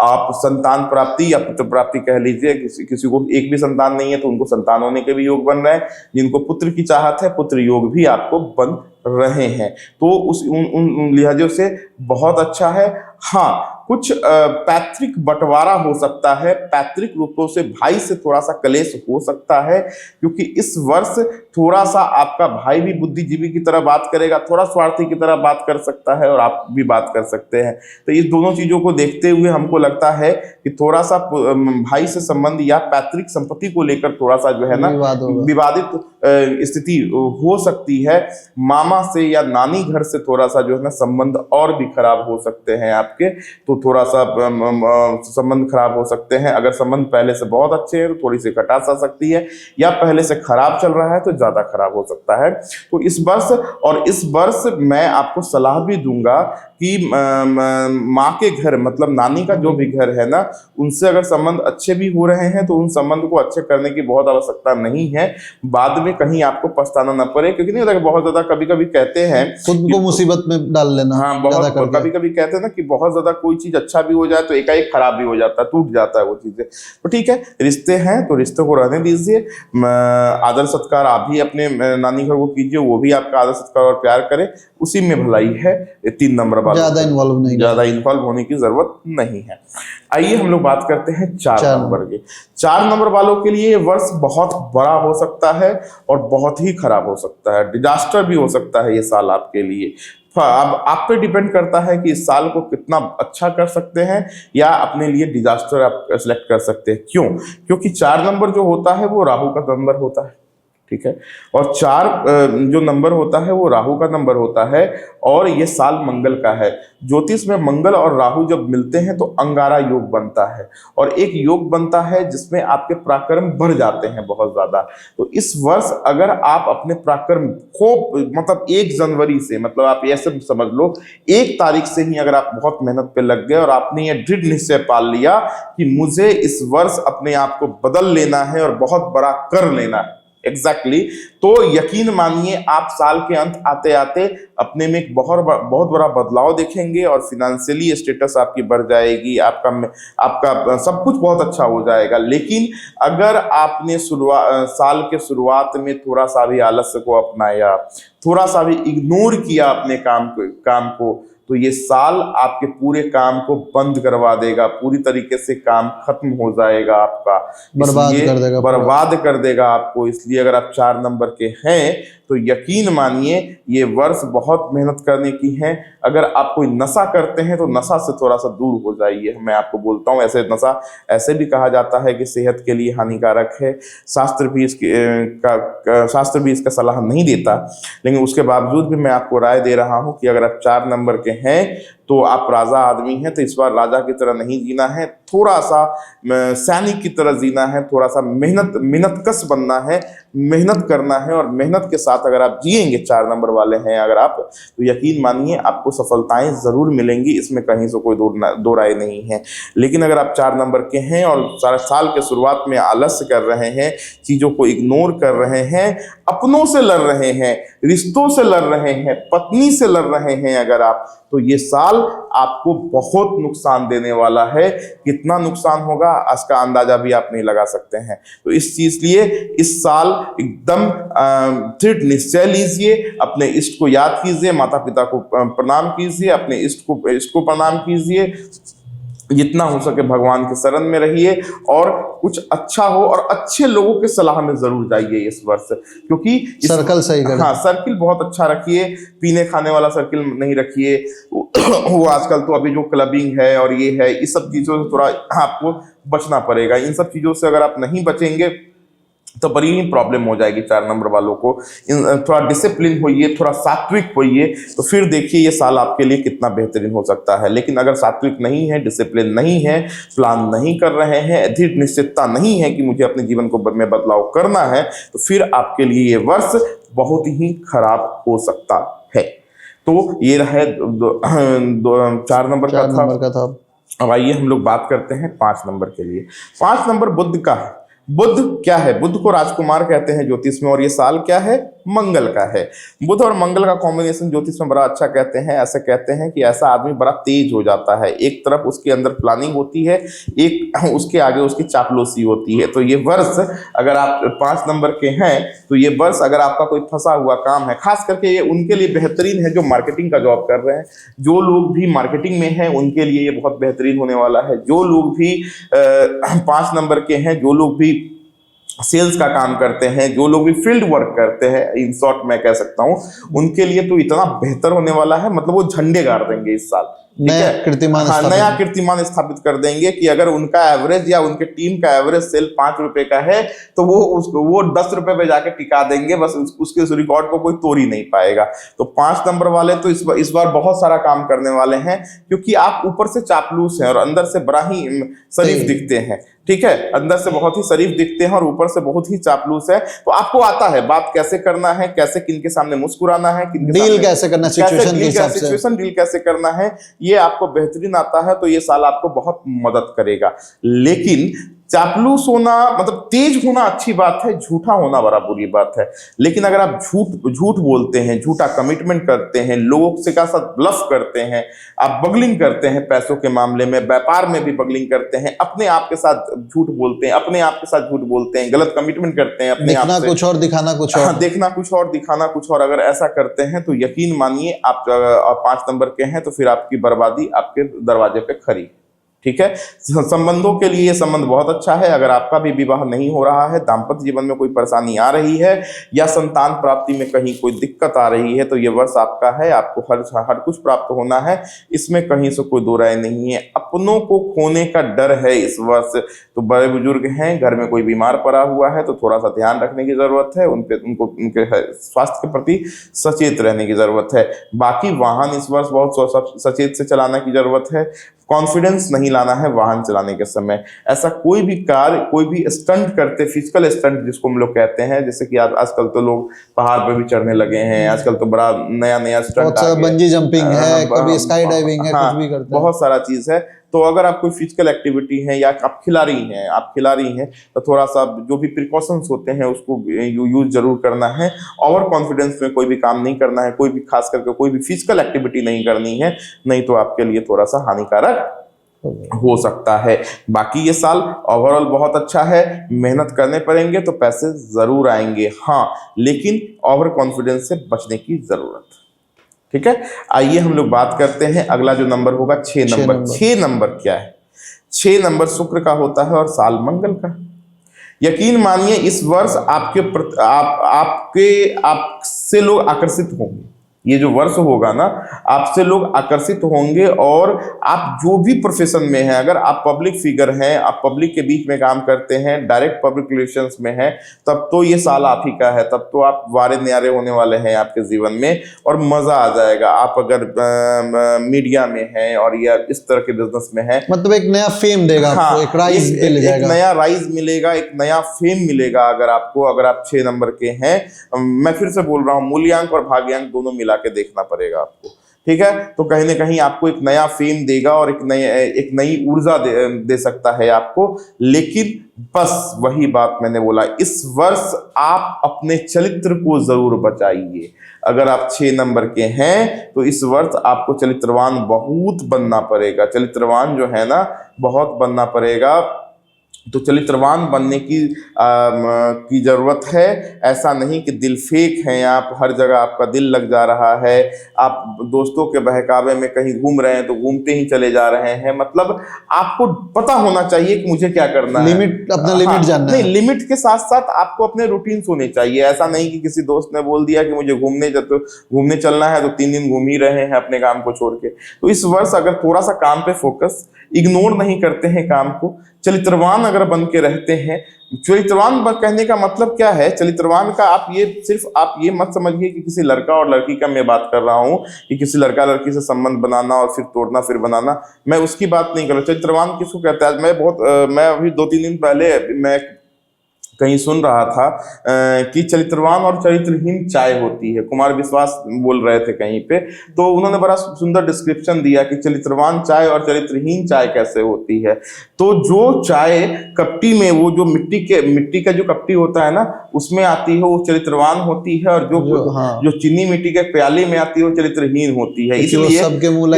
आप संतान प्राप्ति या पुत्र प्राप्ति कह लीजिए, किसी को एक भी संतान नहीं है तो उनको संतान होने के भी योग बन रहे हैं। जिनको पुत्र की चाहत है, पुत्र योग भी आपको बन रहे हैं। तो उन लिहाजों से बहुत अच्छा है। हाँ, कुछ पैतृक बंटवारा हो सकता है, पैतृक रूपों से भाई से थोड़ा सा कलेश हो सकता है, क्योंकि इस वर्ष थोड़ा सा आपका भाई भी बुद्धिजीवी की तरह बात करेगा, थोड़ा स्वार्थी की तरह बात कर सकता है और आप भी बात कर सकते हैं। तो इस दोनों चीजों को देखते हुए हमको लगता है कि थोड़ा सा भाई से संबंध या पैतृक संपत्ति को लेकर थोड़ा सा जो है ना विवादित स्थिति हो सकती है। मामा से या नानी घर से थोड़ा सा जो है ना संबंध और भी खराब हो सकते हैं आपके, तो थोड़ा सा संबंध खराब हो सकते हैं। अगर संबंध पहले से बहुत अच्छे हैं तो थोड़ी सी खटास आ सकती है, या पहले से खराब चल रहा है तो ज्यादा खराब हो सकता है। तो इस वर्ष मैं आपको सलाह भी दूंगा कि माँ के घर मतलब नानी का जो भी घर है ना, उनसे अगर संबंध अच्छे भी हो रहे हैं तो उन संबंध को अच्छे करने की बहुत आवश्यकता नहीं है। बाद में कहीं आपको पछताना न पड़े, क्योंकि नहीं होता बहुत ज्यादा कभी कभी कहते हैं खुद को मुसीबत में डाल लेना। हाँ, बहुत कभी कभी कहते हैं ना कि बहुत ज्यादा कोई चीज अच्छा भी हो जाए तो एकाएक खराब भी हो जाता है, टूट जाता है वो चीजें। तो ठीक है, रिश्ते हैं तो रिश्ते को रहने दीजिए। आदर सत्कार आप भी अपने नानी घर को कीजिए, वो भी आपका आदर सत्कार और प्यार करे, उसी में भलाई है। 3 नंबर वालों ज्यादा इन्वॉल्व होने की जरूरत नहीं है। आइए हम लोग बात करते हैं 4 नंबर के। 4 नंबर वालों के लिए ये वर्ष बहुत बड़ा हो सकता है और बहुत ही खराब हो सकता है, डिजास्टर भी हो सकता है ये साल आपके लिए। अब आप पे डिपेंड करता है कि इस साल को कितना अच्छा कर सकते हैं या अपने लिए डिजास्टर आप सेलेक्ट कर सकते हैं। क्यों? क्योंकि 4 नंबर जो होता है वो राहु का नंबर होता है, ठीक है। और 4 जो नंबर होता है वो राहु का नंबर होता है और ये साल मंगल का है। ज्योतिष में मंगल और राहु जब मिलते हैं तो अंगारा योग बनता है, और एक योग बनता है जिसमें आपके पराक्रम बढ़ जाते हैं बहुत ज्यादा। तो इस वर्ष अगर आप अपने पराक्रम को मतलब 1 जनवरी से, मतलब आप ऐसे समझ लो 1 तारीख से ही अगर आप बहुत मेहनत पे लग गए और आपने ये दृढ़ निश्चय पाल लिया कि मुझे इस वर्ष अपने आप को बदल लेना है और बहुत बड़ा कर लेना है, एग्जैक्टली तो यकीन मानिए आप साल के अंत आते आते अपने में एक बहुत बड़ा बदलाव देखेंगे और फिनेंशियली स्टेटस आपकी बढ़ जाएगी, आपका सब कुछ बहुत अच्छा हो जाएगा। लेकिन अगर आपने साल के शुरुआत में थोड़ा सा भी आलस्य को अपनाया, थोड़ा सा भी इग्नोर किया अपने काम को, तो ये साल आपके पूरे काम को बंद करवा देगा, पूरी तरीके से काम खत्म हो जाएगा आपका, बर्बाद कर देगा आपको। इसलिए अगर आप 4 नंबर के हैं तो यकीन मानिए ये वर्ष बहुत मेहनत करने की है। अगर आप कोई नशा करते हैं तो नशा से थोड़ा सा दूर हो जाइए, मैं आपको बोलता हूँ। नशा ऐसे भी कहा जाता है कि सेहत के लिए हानिकारक है, शास्त्र भी इसका सलाह नहीं देता, लेकिन उसके बावजूद भी मैं आपको राय दे रहा हूँ कि अगर आप 4 नंबर के हैं तो आप राजा आदमी हैं, तो इस बार राजा की तरह नहीं जीना है, थोड़ा सा सैनिक की तरह जीना है, थोड़ा सा मेहनतकश बनना है, मेहनत करना है। और मेहनत के साथ अगर आप जिएंगे, 4 नंबर वाले हैं अगर आप, तो यकीन मानिए आपको सफलताएं जरूर मिलेंगी, इसमें कहीं से कोई दो राय नहीं है। लेकिन अगर आप 4 नंबर के हैं और साल के शुरुआत में आलस्य कर रहे हैं, चीजों को इग्नोर कर रहे हैं, अपनों से लड़ रहे हैं, रिश्तों से लड़ रहे हैं, पत्नी से लड़ रहे हैं अगर आप, तो ये साल आपको बहुत नुकसान देने वाला है। कितना नुकसान होगा इसका अंदाजा भी आप नहीं लगा सकते हैं। तो इस चीज लिए इस साल एकदम दृढ़ निश्चय लीजिए, अपने इष्ट को याद कीजिए, माता पिता को प्रणाम कीजिए, अपने इष्ट को प्रणाम कीजिए, जितना हो सके भगवान के शरण में रहिए और कुछ अच्छा हो, और अच्छे लोगों के सलाह में जरूर जाइए इस वर्ष, क्योंकि सर्कल सही करें। हाँ, सर्किल बहुत अच्छा रखिए, पीने खाने वाला सर्किल नहीं रखिए। वो आजकल तो अभी जो क्लबिंग है और ये है, इस सब चीजों से थोड़ा आपको बचना पड़ेगा। इन सब चीजों से अगर आप नहीं बचेंगे तो बड़ी ही प्रॉब्लम हो जाएगी 4 नंबर वालों को। थोड़ा डिसिप्लिन होइए, थोड़ा सात्विक होइए, तो फिर देखिए ये साल आपके लिए कितना बेहतरीन हो सकता है। लेकिन अगर सात्विक नहीं है, डिसिप्लिन नहीं है, प्लान नहीं कर रहे हैं, दृढ़ निश्चितता नहीं है कि मुझे अपने जीवन को में बदलाव करना है, तो फिर आपके लिए ये वर्ष बहुत ही खराब हो सकता है। तो ये रहे 4 नंबर का था। अब आइए हम लोग बात करते हैं 5 नंबर के लिए। 5 नंबर बुध का है। बुध क्या है? बुध को राजकुमार कहते हैं ज्योतिष में, और ये साल क्या है? मंगल का है। बुध और मंगल का कॉम्बिनेशन ज्योतिष में बड़ा अच्छा कहते हैं। ऐसे कहते हैं कि ऐसा आदमी बड़ा तेज हो जाता है, एक तरफ उसके अंदर प्लानिंग होती है, एक उसके आगे उसकी चापलूसी होती है। तो ये वर्ष अगर आप 5 नंबर के हैं, तो ये वर्ष अगर आपका कोई फंसा हुआ काम है, खास करके ये उनके लिए बेहतरीन है जो मार्केटिंग का जॉब कर रहे हैं। जो लोग भी मार्केटिंग में हैं उनके लिए ये बहुत बेहतरीन होने वाला है। जो लोग भी 5 नंबर के हैं, जो लोग भी सेल्स का काम करते हैं, जो लोग भी फील्ड वर्क करते हैं, इन शॉर्ट मैं कह सकता हूं, उनके लिए तो इतना बेहतर होने वाला है, मतलब वो झंडे गाड़ देंगे इस साल। नया कीर्तिमान स्थापित कर देंगे कि अगर उनका एवरेज या उनके टीम का एवरेज सेल 5 रुपए का है, तो वो 10 रुपए पे जाके टिका देंगे, बस उसके उस रिकॉर्ड को कोई तोड़ ही नहीं पाएगा। तो 5 नंबर वाले तो इस बार बहुत सारा काम करने वाले हैं, क्योंकि आप ऊपर से चापलूस हैं और अंदर से बड़ा ही शरीफ दिखते हैं। ठीक है, अंदर से बहुत ही शरीफ दिखते हैं और ऊपर से बहुत ही चापलूस है। तो आपको आता है बात कैसे करना है, कैसे किनके सामने मुस्कुराना है, डील कैसे करना, सिचुएशन डील कैसे करना है, ये आपको बेहतरीन आता है। तो ये साल आपको बहुत मदद करेगा। लेकिन चापलूस होना मतलब तेज होना अच्छी बात है, झूठा होना बड़ा बुरी बात है। लेकिन अगर आप झूठ बोलते हैं, झूठा कमिटमेंट करते हैं, लोगों से का साथ ब्लफ करते हैं, आप बगलिंग करते हैं, पैसों के मामले में, व्यापार में भी बगलिंग करते हैं, अपने आप के साथ झूठ बोलते हैं, अपने आप के साथ झूठ बोलते हैं, गलत कमिटमेंट करते हैं, अपने आप से कुछ और दिखाना कुछ और, देखना कुछ और दिखाना कुछ और, अगर ऐसा करते हैं तो यकीन मानिए आप 5 नंबर के हैं तो फिर आपकी बर्बादी आपके दरवाजे पे खड़ी। ठीक है, संबंधों के लिए ये संबंध बहुत अच्छा है। अगर आपका भी विवाह नहीं हो रहा है, दाम्पत्य जीवन में कोई परेशानी आ रही है या संतान प्राप्ति में कहीं कोई दिक्कत आ रही है, तो ये वर्ष आपका है। आपको हर कुछ प्राप्त होना है, इसमें कहीं से कोई दो राय नहीं है। अपनों को खोने का डर है इस वर्ष। तो बड़े बुजुर्ग हैं, घर में कोई बीमार पड़ा हुआ है, तो थोड़ा सा ध्यान रखने की जरूरत है, उनके स्वास्थ्य के प्रति सचेत रहने की जरूरत है। बाकी वाहन इस वर्ष बहुत सचेत से चलाने की जरूरत है। कॉन्फिडेंस नहीं लाना है वाहन चलाने के समय। ऐसा कोई भी कार, कोई भी स्टंट करते, फिजिकल स्टंट जिसको हम लोग कहते हैं, जैसे कि आजकल तो लोग पहाड़ पे भी चढ़ने लगे हैं, आजकल तो बड़ा नया स्टंट आ गया, बंजी जंपिंग है, कभी स्काई डाइविंग है, कुछ भी करते हैं, बहुत सारा चीज है। तो अगर आप कोई फिजिकल एक्टिविटी है या आप खिलाड़ी हैं तो थोड़ा सा जो भी प्रिकॉशंस होते हैं उसको यूज जरूर करना है। ओवर कॉन्फिडेंस में कोई भी काम नहीं करना है, कोई भी खास करके कोई भी फिजिकल एक्टिविटी नहीं करनी है, नहीं तो आपके लिए थोड़ा सा हानिकारक हो सकता है। बाकी ये साल ओवरऑल बहुत अच्छा है। मेहनत करने पड़ेंगे तो पैसे जरूर आएंगे, हाँ, लेकिन ओवर कॉन्फिडेंस से बचने की जरूरत। ठीक है, आइए हम लोग बात करते हैं अगला जो नंबर होगा 6 नंबर। 6 नंबर क्या है? 6 नंबर शुक्र का होता है और साल मंगल का। यकीन मानिए इस वर्ष आपसे लोग आकर्षित होंगे। ये जो वर्ष होगा ना, आपसे लोग आकर्षित होंगे और आप जो भी प्रोफेशन में हैं, अगर आप पब्लिक फिगर हैं, आप पब्लिक के बीच में काम करते हैं, डायरेक्ट पब्लिक रिलेशंस में हैं, तब तो ये साल आप ही का है। तब तो आप वारे न्यारे होने वाले हैं आपके जीवन में और मजा आ जाएगा। आप अगर मीडिया में हैं और या इस तरह के बिजनेस में हैं, मतलब एक नया फेम देगा आपको, एक राइज मिल जाएगा, एक नया राइज मिलेगा, एक नया फेम मिलेगा अगर आपको, अगर आप 6 नंबर के हैं। मैं फिर से बोल रहा हूँ, मूल्यांक और भाग्यांक दोनों मिला के देखना पड़ेगा आपको, ठीक है। तो कहीं ना कहीं आपको एक नया फेम देगा और एक नई ऊर्जा दे सकता है आपको। लेकिन बस वही बात मैंने बोला, इस वर्ष आप अपने चरित्र को जरूर बचाइए। अगर आप 6 नंबर के हैं तो इस वर्ष आपको चरित्रवान बहुत बनना पड़ेगा, चरित्रवान जो है ना बहुत बनना पड़ेगा। तो चरित्रवान बनने की जरूरत है। ऐसा नहीं कि दिल फेक हैं आप, हर जगह आपका दिल लग जा रहा है, आप दोस्तों के बहकावे में कहीं घूम रहे हैं तो घूमते ही चले जा रहे हैं। मतलब आपको पता होना चाहिए कि मुझे क्या करना है, लिमिट, अपना लिमिट जानना है। नहीं, लिमिट के साथ साथ आपको अपने रूटीन्स होने चाहिए। ऐसा नहीं कि किसी दोस्त ने बोल दिया कि मुझे घूमने चलना है तो 3 दिन घूम ही रहे हैं अपने काम को छोड़ के। तो इस वर्ष अगर थोड़ा सा काम पे फोकस, इग्नोर नहीं करते हैं काम को, चरित्रवान अगर बन के रहते हैं। चरित्रवान कहने का मतलब क्या है, चरित्रवान का आप ये मत समझिए कि किसी लड़का और लड़की का मैं बात कर रहा हूँ कि किसी लड़का लड़की से संबंध बनाना और फिर तोड़ना फिर बनाना, मैं उसकी बात नहीं कर रहा। चरित्रवान किसको कहता है, मैं अभी 2-3 दिन पहले मैं कहीं सुन रहा था कि चरित्रवान और चरित्रहीन चाय होती है। कुमार विश्वास बोल रहे थे कहीं पे, तो उन्होंने बड़ा सुंदर डिस्क्रिप्शन दिया कि चरित्रवान चाय और चरित्रहीन चाय कैसे होती है। तो जो चाय कपटी में, वो जो मिट्टी का जो कपटी होता है ना, उसमें आती है वो चरित्रवान होती है, और जो चीनी मिट्टी के प्याले में आती है वो चरित्रहीन होती है। इसलिए सबके मुंह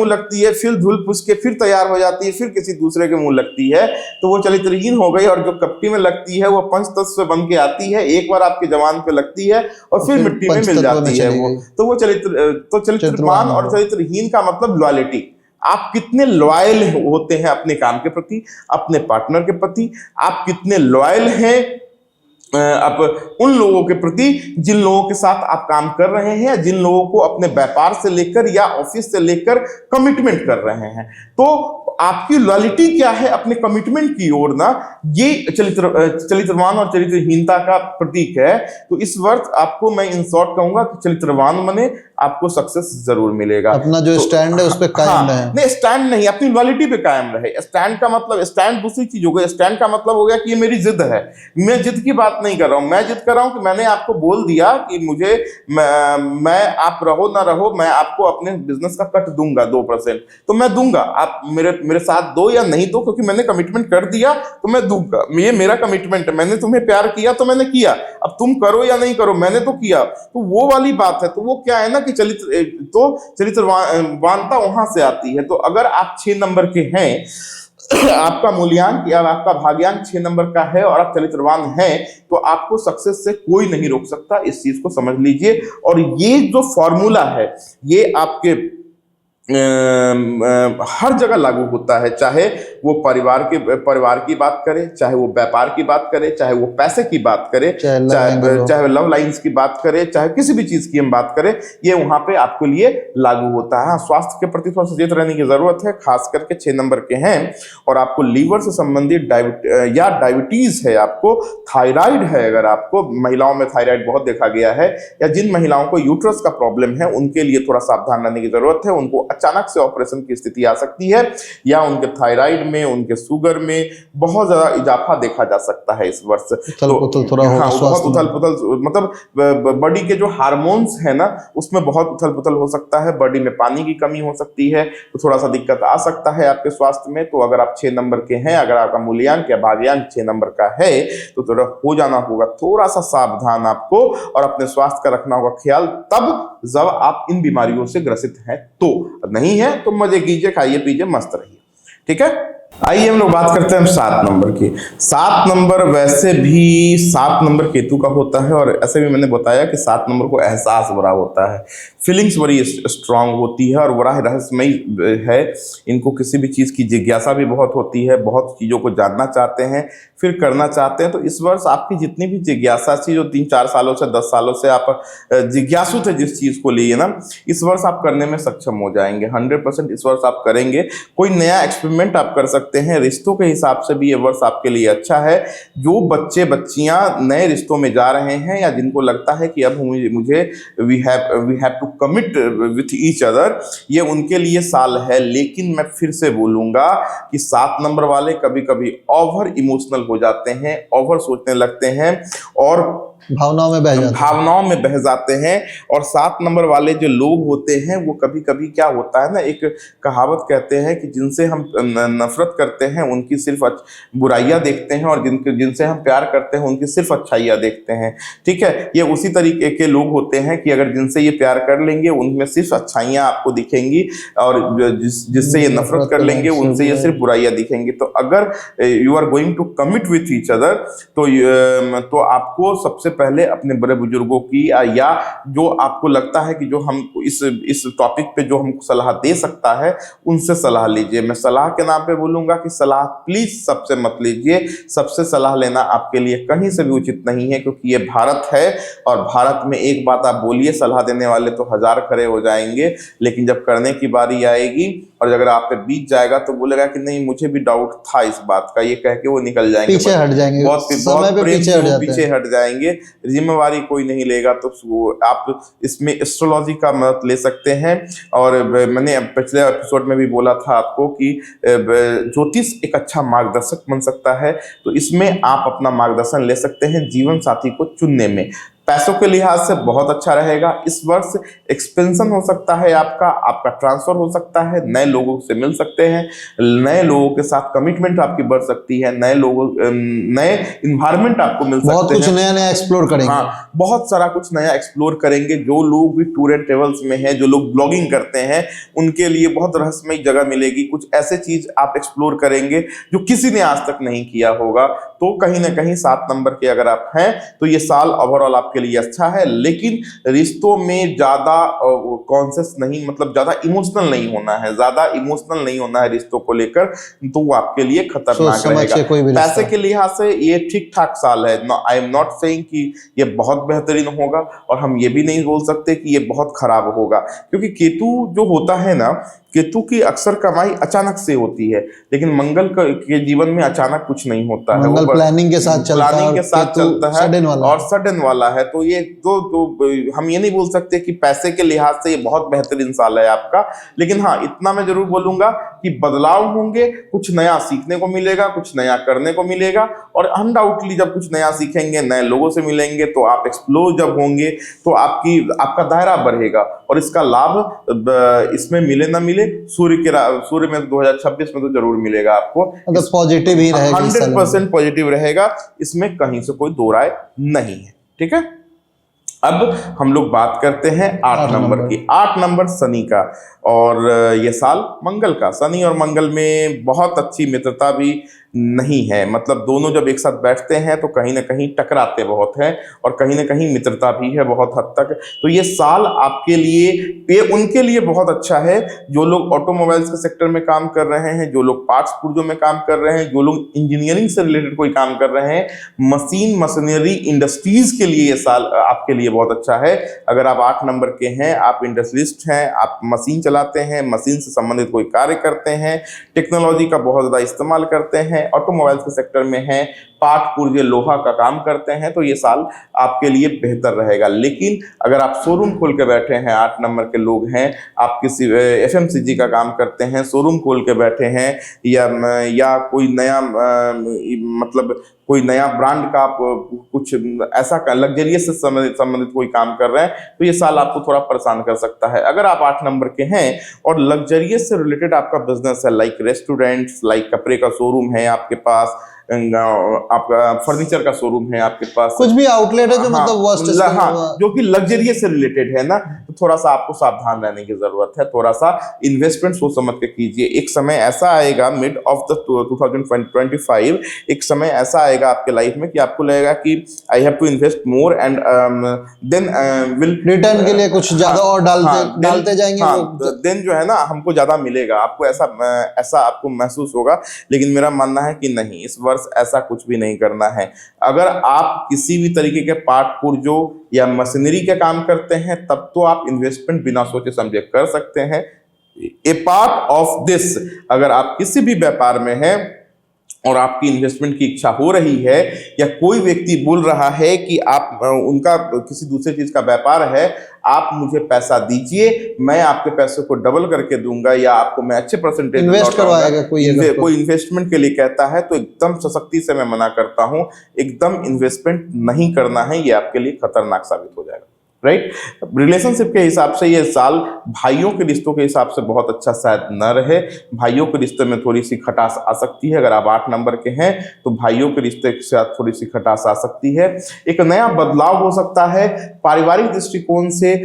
लगती है, फिर धुल पुस के फिर तैयार हो जाती है, फिर किसी दूसरे के मुंह लगती है, तो वो चरित्रहीन हो गई। और जो कपटी में लगती है वो पंचतत्व से बन के आती है, एक बार आपके जवान पे लगती है और फिर मिट्टी में मिल जाती है वो। तो वो चरित्रवान और चरित्रहीन का मतलब लॉयल्टी। आप कितने लॉयल होते हैं अपने काम के प्रति, अपने पार्टनर के प्रति, आप कितने लॉयल हैं आप उन लोगों के प्रति जिन लोगों के साथ आप काम कर रहे हैं, जिन लोगों को अपने व्यापार से लेकर या ऑफिस से लेकर कमिटमेंट कर रहे हैं। तो आपकी लॉयल्टी क्या है अपने कमिटमेंट की ओर ना, ये चरित्रवान और चरित्रहीनता का प्रतीक है। तो इस वर्ष आपको मैं इन शॉर्ट कहूंगा कि चरित्रवान बने, आपको सक्सेस जरूर मिलेगा। अपना जो स्टैंड है उस पे कायम रहे। नहीं, स्टैंड नहीं, अपनी लॉयल्टी पे कायम रहे। स्टैंड का मतलब, स्टैंड दूसरी चीज हो गई। स्टैंड का मतलब हो गया कि ये मेरी जिद है। मैं जिद की बात नहीं कर रहा हूं, मैं जिद कर रहा हूं कि मैंने आपको बोल दिया कि मुझे मैं आप रहो ना रहो, मैं आपको अपने बिजनेस का कट दूंगा 2%, तो मैं दूंगा। आप मेरे साथ दो या नहीं दो, क्योंकि मैंने कमिटमेंट कर दिया तो मैं दूंगा। ये मेरा कमिटमेंट है। मैंने तुम्हें प्यार किया तो मैंने किया, अब तुम करो या नहीं करो, मैंने तो किया। तो वो वाली बात है। तो वो क्या है ना कि चरित्रवानता वहां से आती है। तो अगर आप 6 नंबर के हैं, आपका मूल्यांक या आपका भाग्यांक 6 नंबर का है और आप चरित्रवान हैं, तो आपको सक्सेस से कोई नहीं रोक सकता। इस चीज को समझ लीजिए। और ये जो फॉर्मूला है ये आपके हर जगह लागू होता है, चाहे वो परिवार की बात करे, चाहे वो व्यापार की बात करे, चाहे वो पैसे की बात करे, चाहे लव लाइन्स की बात करे, चाहे किसी भी चीज की हम बात करें, ये वहां पे आपके लिए लागू होता है। स्वास्थ्य के प्रति थोड़ा सचेत रहने की जरूरत है, खास करके 6 नंबर के हैं और आपको लीवर से संबंधित डायबिटीज है, आपको थायराइड है, अगर आपको महिलाओं में थायराइड बहुत देखा गया है, या जिन महिलाओं को यूट्रस का प्रॉब्लम है उनके लिए थोड़ा सावधान रहने की जरूरत है। उनको अचानक से ऑपरेशन की स्थिति आ सकती है, या उनके थायराइड में, उनके शुगर में बहुत ज्यादा इजाफा देखा जा सकता है इस वर्ष। बहुत उथल पुथल, मतलब बॉडी के जो हार्मोन्स है ना उसमें बहुत उथल पुथल हो सकता है, बॉडी में पानी की कमी हो सकती है, तो थोड़ा सा दिक्कत आ सकता है आपके स्वास्थ्य में। तो अगर आप 6 नंबर के हैं, अगर आपका मूल्यांक या भाग्यांक 6 नंबर का है, तो थोड़ा हो जाना होगा थोड़ा सा सावधान आपको, और अपने स्वास्थ्य का रखना होगा ख्याल, तब जब आप इन बीमारियों से ग्रसित हैं। तो नहीं है तो मजे कीजिए, खाइए पीजिए, मस्त रहिए, ठीक है। आइए हम लोग बात करते हैं 7 नंबर की। 7 नंबर वैसे भी 7 नंबर केतु का होता है, और ऐसे भी मैंने बताया कि 7 नंबर को एहसास बड़ा होता है, फीलिंग्स बड़ी स्ट्रांग होती है और बड़ा रहस्यमयी है। इनको किसी भी चीज़ की जिज्ञासा भी बहुत होती है, बहुत चीज़ों को जानना चाहते हैं, फिर करना चाहते हैं। तो इस वर्ष आपकी जितनी भी जिज्ञासा थी, जो 3-4 सालों से 10 सालों से आप जिज्ञासु थे जिस चीज़ को लिए ना, इस वर्ष आप करने में सक्षम हो जाएंगे। 100% इस वर्ष आप करेंगे। कोई नया एक्सपेरिमेंट आप कर सकते हैं। रिश्तों के हिसाब से भी ये वर्ष आपके लिए अच्छा है। जो बच्चे बच्चियां नए रिश्तों में जा रहे हैं, या जिनको लगता है कि अब मुझे we have to commit with each other, ये उनके लिए साल है। लेकिन मैं फिर से बोलूंगा कि 7 नंबर वाले कभी कभी ओवर इमोशनल हो जाते हैं, ओवर सोचने लगते हैं और भावनाओं में बह जाते हैं। और 7 नंबर वाले जो लोग होते हैं, वो कभी कभी क्या होता है ना, एक कहावत कहते हैं कि जिनसे हम नफरत करते हैं उनकी सिर्फ बुराइयां देखते हैं, और जिनसे हम प्यार करते हैं उनकी सिर्फ अच्छाइयां देखते हैं। ठीक है, ये उसी तरीके के लोग होते हैं कि अगर जिनसे ये प्यार कर लेंगे उनमें सिर्फ अच्छाइयां आपको दिखेंगी, और जिससे ये नफरत कर लेंगे उनसे ये सिर्फ बुराइयां दिखेंगी। तो अगर you are going to commit with each other, तो आपको सबसे पहले अपने बड़े बुजुर्गों की या जो आपको लगता है कि जो हम इस टॉपिक पे जो हमको सलाह दे सकता है, उनसे सलाह लीजिए। मैं सलाह के नाम पे बोलूंगा कि सलाह प्लीज सबसे मत लीजिए। सबसे सलाह लेना आपके लिए कहीं से भी उचित नहीं है, क्योंकि ये भारत है, और भारत में एक बात आप बोलिए, सलाह देने वाले तो 1000 खड़े हो जाएंगे, लेकिन जब करने की बारी आएगी और अगर आप पे बीत जाएगा तो बोलेगा कि नहीं, मुझे भी डाउट था इस बात का, ये कह के वो निकल जाएंगे, पीछे हट जाएंगे, बहुत पीछे हट जाएंगे, जिम्मेवारी कोई नहीं लेगा। तो आप इसमें एस्ट्रोलॉजी का मदद ले सकते हैं। और मैंने पिछले एपिसोड में भी बोला था आपको कि ज्योतिष एक अच्छा मार्गदर्शक बन सकता है। तो इसमें आप अपना मार्गदर्शन ले सकते हैं जीवन साथी को चुनने में। पैसों के लिहाज से बहुत अच्छा रहेगा। इस वर्ष एक्सपेंशन हो सकता है, आपका ट्रांसफर हो सकता है, नए लोगों से मिल सकते हैं, नए लोगों के साथ कमिटमेंट आपकी बढ़ सकती है, नए इन्वायरमेंट आपको मिल सकते हैं, बहुत कुछ नया नया एक्सप्लोर करेंगे। हाँ, बहुत सारा कुछ नया एक्सप्लोर करेंगे। जो लोग भी टूर एंड ट्रेवल्स में हैं, जो लोग ब्लॉगिंग करते हैं, उनके लिए बहुत रहस्यमय जगह मिलेगी। कुछ ऐसे चीज आप एक्सप्लोर करेंगे जो किसी ने आज तक नहीं किया होगा। तो कहीं ना कहीं 7 नंबर के अगर आप हैं तो ये साल ओवरऑल आपके लिए अच्छा है। लेकिन रिश्तों में ज्यादा कॉन्शियस नहीं, मतलब ज्यादा इमोशनल नहीं होना है, रिश्तों को लेकर, तो वो आपके लिए खतरनाक रहेगा। पैसे के लिहाज से ये ठीक ठाक साल है। आई एम नॉट सेइंग कि ये बहुत बेहतरीन होगा, और हम ये भी नहीं बोल सकते कि ये बहुत खराब होगा, क्योंकि केतु जो होता है ना, केतु की अक्सर कमाई अचानक से होती है, लेकिन मंगल के जीवन में अचानक कुछ नहीं होता है। मंगल प्लानिंग के साथ चलता है और सडन वाला है। तो ये तो हम ये नहीं बोल सकते कि पैसे के लिहाज से ये बहुत बेहतरीन साल है आपका। लेकिन हाँ, इतना मैं जरूर बोलूंगा कि बदलाव होंगे, कुछ नया सीखने को मिलेगा, कुछ नया करने को मिलेगा, और अनडाउटली जब कुछ नया सीखेंगे, नए लोगों से मिलेंगे, तो आप एक्सप्लोर जब होंगे तो आपका दायरा बढ़ेगा, और इसका लाभ इसमें मिले ना मिले, सूर्य में 2026 में तो जरूर मिलेगा आपको। मतलब पॉजिटिव ही रहेगा, 100% पॉजिटिव रहेगा, इसमें कहीं से कोई दो राय नहीं है। ठीक है, अब हम लोग बात करते हैं 8 नंबर की। 8 नंबर शनि का, और ये साल मंगल का। शनि और मंगल में बहुत अच्छी मित्रता भी नहीं है, मतलब दोनों जब एक साथ बैठते हैं तो कहीं ना कहीं टकराते बहुत हैं, और कहीं ना कहीं मित्रता भी है बहुत हद तक। तो ये साल आपके लिए, ये उनके लिए बहुत अच्छा है जो लोग ऑटोमोबाइल्स के सेक्टर में काम कर रहे हैं, जो लोग पार्ट्स पुर्जों में काम कर रहे हैं, जो लोग इंजीनियरिंग से रिलेटेड कोई काम कर रहे हैं, मशीनरी इंडस्ट्रीज के लिए ये साल आपके लिए बहुत अच्छा है। अगर आप 8 नंबर के हैं, आप इंडस्ट्रियलिस्ट हैं, आप मशीन चलाते हैं, मशीन से संबंधित कोई कार्य करते हैं, टेक्नोलॉजी का बहुत ज़्यादा इस्तेमाल करते हैं, ऑटोमोबाइल्स के सेक्टर में हैं, पार्ट पुर्जे लोहा का काम करते हैं, तो ये साल आपके लिए बेहतर रहेगा। लेकिन अगर आप शोरूम खोल के बैठे हैं, 8 नंबर के लोग हैं, आप किसी FMCG का काम करते हैं, शोरूम खोल के बैठे हैं, या कोई नया मतलब कोई नया ब्रांड का आप कुछ ऐसा लग्जरियस से संबंधित कोई काम कर रहे हैं, तो ये साल आपको थोड़ा परेशान कर सकता है। अगर आप 8 नंबर के हैं और लग्जरियस से रिलेटेड आपका बिजनेस है, लाइक रेस्टोरेंट्स, लाइक कपड़े का शोरूम है आपके पास, आपका फर्नीचर का शोरूम है आपके पास, कुछ भी आउटलेट है जो मतलब वर्स्ट हाँ, जो कि लग्जरियस से रिलेटेड है ना, तो थोड़ा सा आपको सावधान रहने की जरूरत है। थोड़ा सा इन्वेस्टमेंट सोच समझ के कीजिए। एक समय ऐसा आएगा मिड ऑफ द 2025, एक समय ऐसा आएगा आपके लाइफ में कि आपको लगेगा कि I have to invest more and then will return के लिए कुछ ज्यादा और डालते जाएंगे, देन जो है ना हमको ज्यादा मिलेगा, आपको ऐसा आपको महसूस होगा। लेकिन मेरा मानना है कि नहीं, इस वर्ष ऐसा कुछ भी नहीं करना है। अगर आप किसी भी तरीके के पार्ट पुर्जों या मशीनरी के काम करते हैं तब तो आप इन्वेस्टमेंट बिना सोचे समझे कर सकते हैं। ए पार्ट ऑफ दिस, अगर आप किसी भी व्यापार में हैं और आपकी इन्वेस्टमेंट की इच्छा हो रही है, या कोई व्यक्ति बोल रहा है कि आप उनका किसी दूसरे चीज का व्यापार है, आप मुझे पैसा दीजिए, मैं आपके पैसे को डबल करके दूंगा या आपको मैं अच्छे परसेंटेज इन्वेस्ट करवाएगा, कोई इन्वेस्टमेंट के लिए कहता है तो एकदम सशक्ति से मैं मना करता हूं। एकदम इन्वेस्टमेंट नहीं करना है, ये आपके लिए खतरनाक साबित हो जाएगा। राइट, रिलेशनशिप के हिसाब से ये साल भाइयों के रिश्तों के हिसाब से बहुत अच्छा शायद न रहे। भाइयों के रिश्ते में थोड़ी सी खटास आ सकती है। अगर आप 8 नंबर के हैं तो भाइयों के रिश्ते के साथ थोड़ी सी खटास आ सकती है। एक नया बदलाव हो सकता है। पारिवारिक दृष्टिकोण से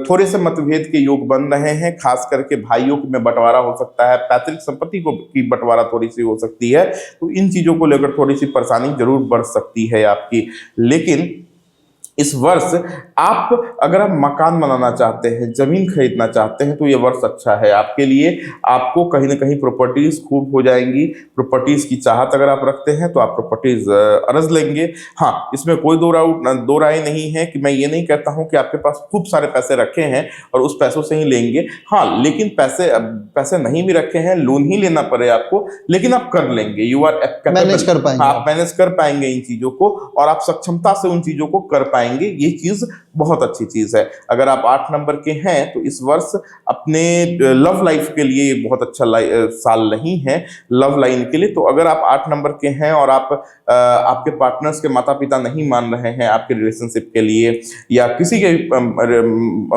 थोड़े से मतभेद के योग बन रहे हैं, खास करके भाइयों में बंटवारा हो सकता है, पैतृक संपत्ति की बंटवारा थोड़ी सी हो सकती है। तो इन चीजों को लेकर थोड़ी सी परेशानी जरूर बढ़ सकती है आपकी। लेकिन इस वर्ष आप अगर आप मकान बनाना चाहते हैं, जमीन खरीदना चाहते हैं, तो ये वर्ष अच्छा है आपके लिए। आपको कहीं ना कहीं प्रॉपर्टीज खूब हो जाएंगी। प्रॉपर्टीज की चाहत अगर आप रखते हैं तो आप प्रॉपर्टीज अरज लेंगे। हाँ, इसमें कोई दो राय नहीं है कि मैं ये नहीं कहता हूं कि आपके पास खूब सारे पैसे रखे हैं और उस पैसों से ही लेंगे। हाँ, लेकिन पैसे नहीं भी रखे हैं, लोन ही लेना पड़े आपको, लेकिन आप कर लेंगे। यू आर मैनेज कर पाएंगे, आप मैनेज कर पाएंगे इन चीजों को, और आप सक्षमता से उन चीजों को कर पाएंगे। ये चीज बहुत अच्छी चीज है। अगर आप 8 नंबर के हैं तो इस वर्ष अपने लव लाइफ के लिए बहुत अच्छा साल नहीं है लव लाइन के लिए। तो अगर आप 8 नंबर के हैं और आपके पार्टनर्स के माता पिता नहीं मान रहे हैं आपके रिलेशनशिप के लिए, या किसी के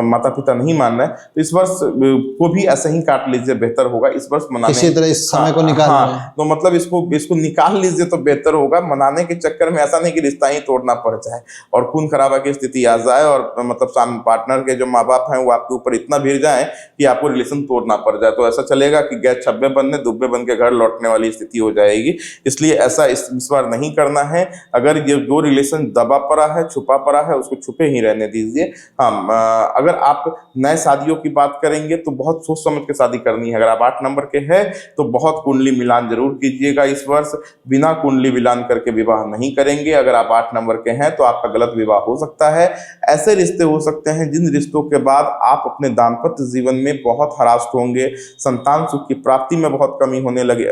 माता पिता नहीं मान रहे हैं, तो इस वर्ष को भी ऐसे ही काट लीजिए, बेहतर होगा। इस वर्ष मनाने किसी तरह इस समय को निकाल तो मतलब इसको निकाल लीजिए तो बेहतर होगा। मनाने के चक्कर में ऐसा नहीं कि रिश्ता ही तोड़ना पड़ जाए और खून खराबा की स्थिति आ जाए, और मतलब पार्टनर के जो माँ बाप हैं वो आपके ऊपर इतना भिड़ जाए कि आपको रिलेशन तोड़ना पड़ जाए। तो ऐसा चलेगा कि गैस छब्बे बनने दुब्बे बन के घर लौटने वाली स्थिति हो जाएगी। इसलिए ऐसा इस बार नहीं करना है। अगर ये जो रिलेशन दबा पड़ा है, छुपा पड़ा है, उसको छुपे ही रहने दीजिए। हाँ, अगर आप नए शादियों की बात करेंगे तो बहुत सोच समझ के शादी करनी है। अगर आप 8 नंबर के हैं तो बहुत कुंडली मिलान जरूर कीजिएगा। इस वर्ष बिना कुंडली मिलान करके विवाह नहीं करेंगे। अगर आप 8 नंबर के हैं तो आपका गलत विवाह हो सकता है। ऐसे रिश्ते हो सकते हैं जिन रिश्तों के बाद आप अपने दाम्पत्य जीवन में बहुत हरास्ट होंगे, संतान सुख की प्राप्ति में बहुत कमी होने लगे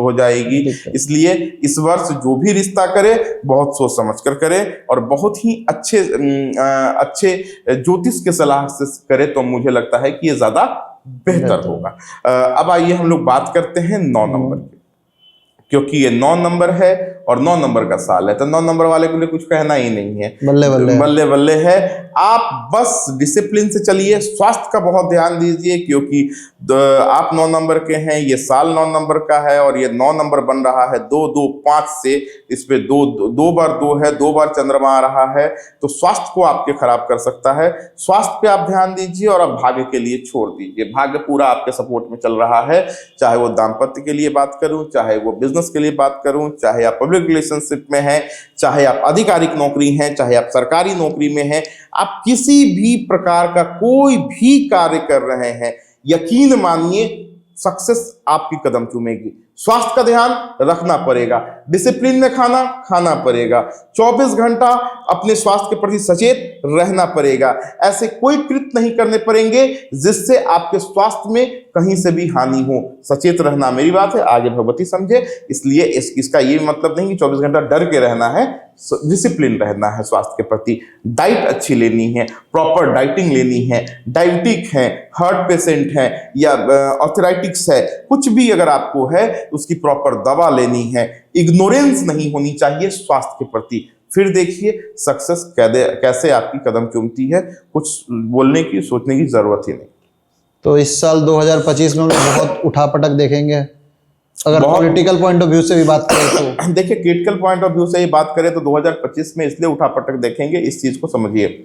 हो जाएगी। इसलिए इस वर्ष जो भी रिश्ता करे बहुत सोच समझ कर करे और बहुत ही अच्छे ज्योतिष के सलाह से करे, तो मुझे लगता है कि ये ज्यादा बेहतर होगा। अब आइए हम लोग बात करते हैं 9 नंबर की, क्योंकि ये 9 नंबर है और 9 नंबर का साल है, तो 9 नंबर वाले के लिए कुछ कहना ही नहीं है। बल्ले बल्ले है। आप बस डिसिप्लिन से चलिए, स्वास्थ्य का बहुत ध्यान दीजिए, क्योंकि आप 9 नंबर के हैं, ये साल 9 नंबर का है और ये 9 नंबर बन रहा है 2-2-5 से। इसमें दो बार 2 है, 2 बार चंद्रमा आ रहा है, तो स्वास्थ्य को आपके खराब कर सकता है। स्वास्थ्य पे आप ध्यान दीजिए और आप भाग्य के लिए छोड़ दीजिए। भाग्य पूरा आपके सपोर्ट में चल रहा है, चाहे वो दाम्पत्य के लिए बात करूं, चाहे वो बिजनेस के लिए बात करूं, चाहे आप पब्लिक रिलेशनशिप में हैं, चाहे आप आधिकारिक नौकरी हैं, चाहे आप सरकारी नौकरी में हैं, आप किसी भी प्रकार का कोई भी कार्य कर रहे हैं, यकीन मानिए सक्सेस आपकी कदम चूमेगी। स्वास्थ्य का ध्यान रखना पड़ेगा, डिसिप्लिन में खाना पड़ेगा, 24 घंटा अपने स्वास्थ्य के प्रति सचेत रहना पड़ेगा। ऐसे कोई कृत्य नहीं करने पड़ेंगे जिससे आपके स्वास्थ्य में कहीं से भी हानि हो। सचेत रहना मेरी बात है, आगे भगवती समझे। इसलिए इसका ये मतलब नहीं कि 24 घंटा डर के रहना है, डिसिप्लिन रहना है स्वास्थ्य के प्रति। डाइट अच्छी लेनी है, प्रॉपर डाइटिंग लेनी है। डायबिटिक है, हार्ट पेशेंट है या आर्थराइटिक्स है, कुछ भी अगर आपको है उसकी प्रॉपर दवा लेनी है। इग्नोरेंस नहीं होनी चाहिए स्वास्थ्य के प्रति। फिर देखिए सक्सेस कैसे आपकी कदम चूमती है। कुछ बोलने की सोचने की जरूरत ही नहीं। तो इस साल 2025 में हम लोग बहुत उठापटक देखेंगे। अगर पॉलिटिकल पॉइंट ऑफ व्यू से भी बात करें तो देखिए, क्रिटिकल पॉइंट ऑफ व्यू से ही बात करें तो 2025 में इसलिए उठापटक देखेंगे, इस चीज को समझिए।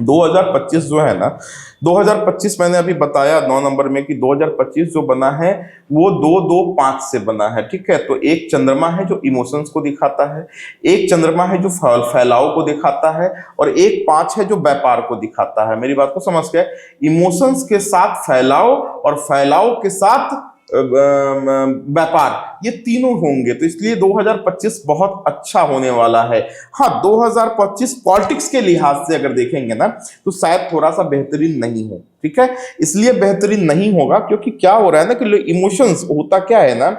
2025 जो है ना, 2025 मैंने अभी बताया 9 नंबर में कि 2025 जो बना है वो 2-2-5 से बना है, ठीक है। तो एक चंद्रमा है जो इमोशंस को दिखाता है, एक चंद्रमा है जो फैलाव को दिखाता है, और एक 5 है जो व्यापार को दिखाता है। मेरी बात को समझ गए? इमोशंस के साथ फैलाव और फैलाव के साथ व्यापार, ये तीनों होंगे। तो इसलिए 2025 बहुत अच्छा होने वाला है। हाँ, 2025 पॉलिटिक्स के लिहाज से अगर देखेंगे ना तो शायद थोड़ा सा बेहतरीन नहीं हो, ठीक है। इसलिए बेहतरीन नहीं होगा क्योंकि क्या हो रहा है ना कि इमोशंस, होता क्या है ना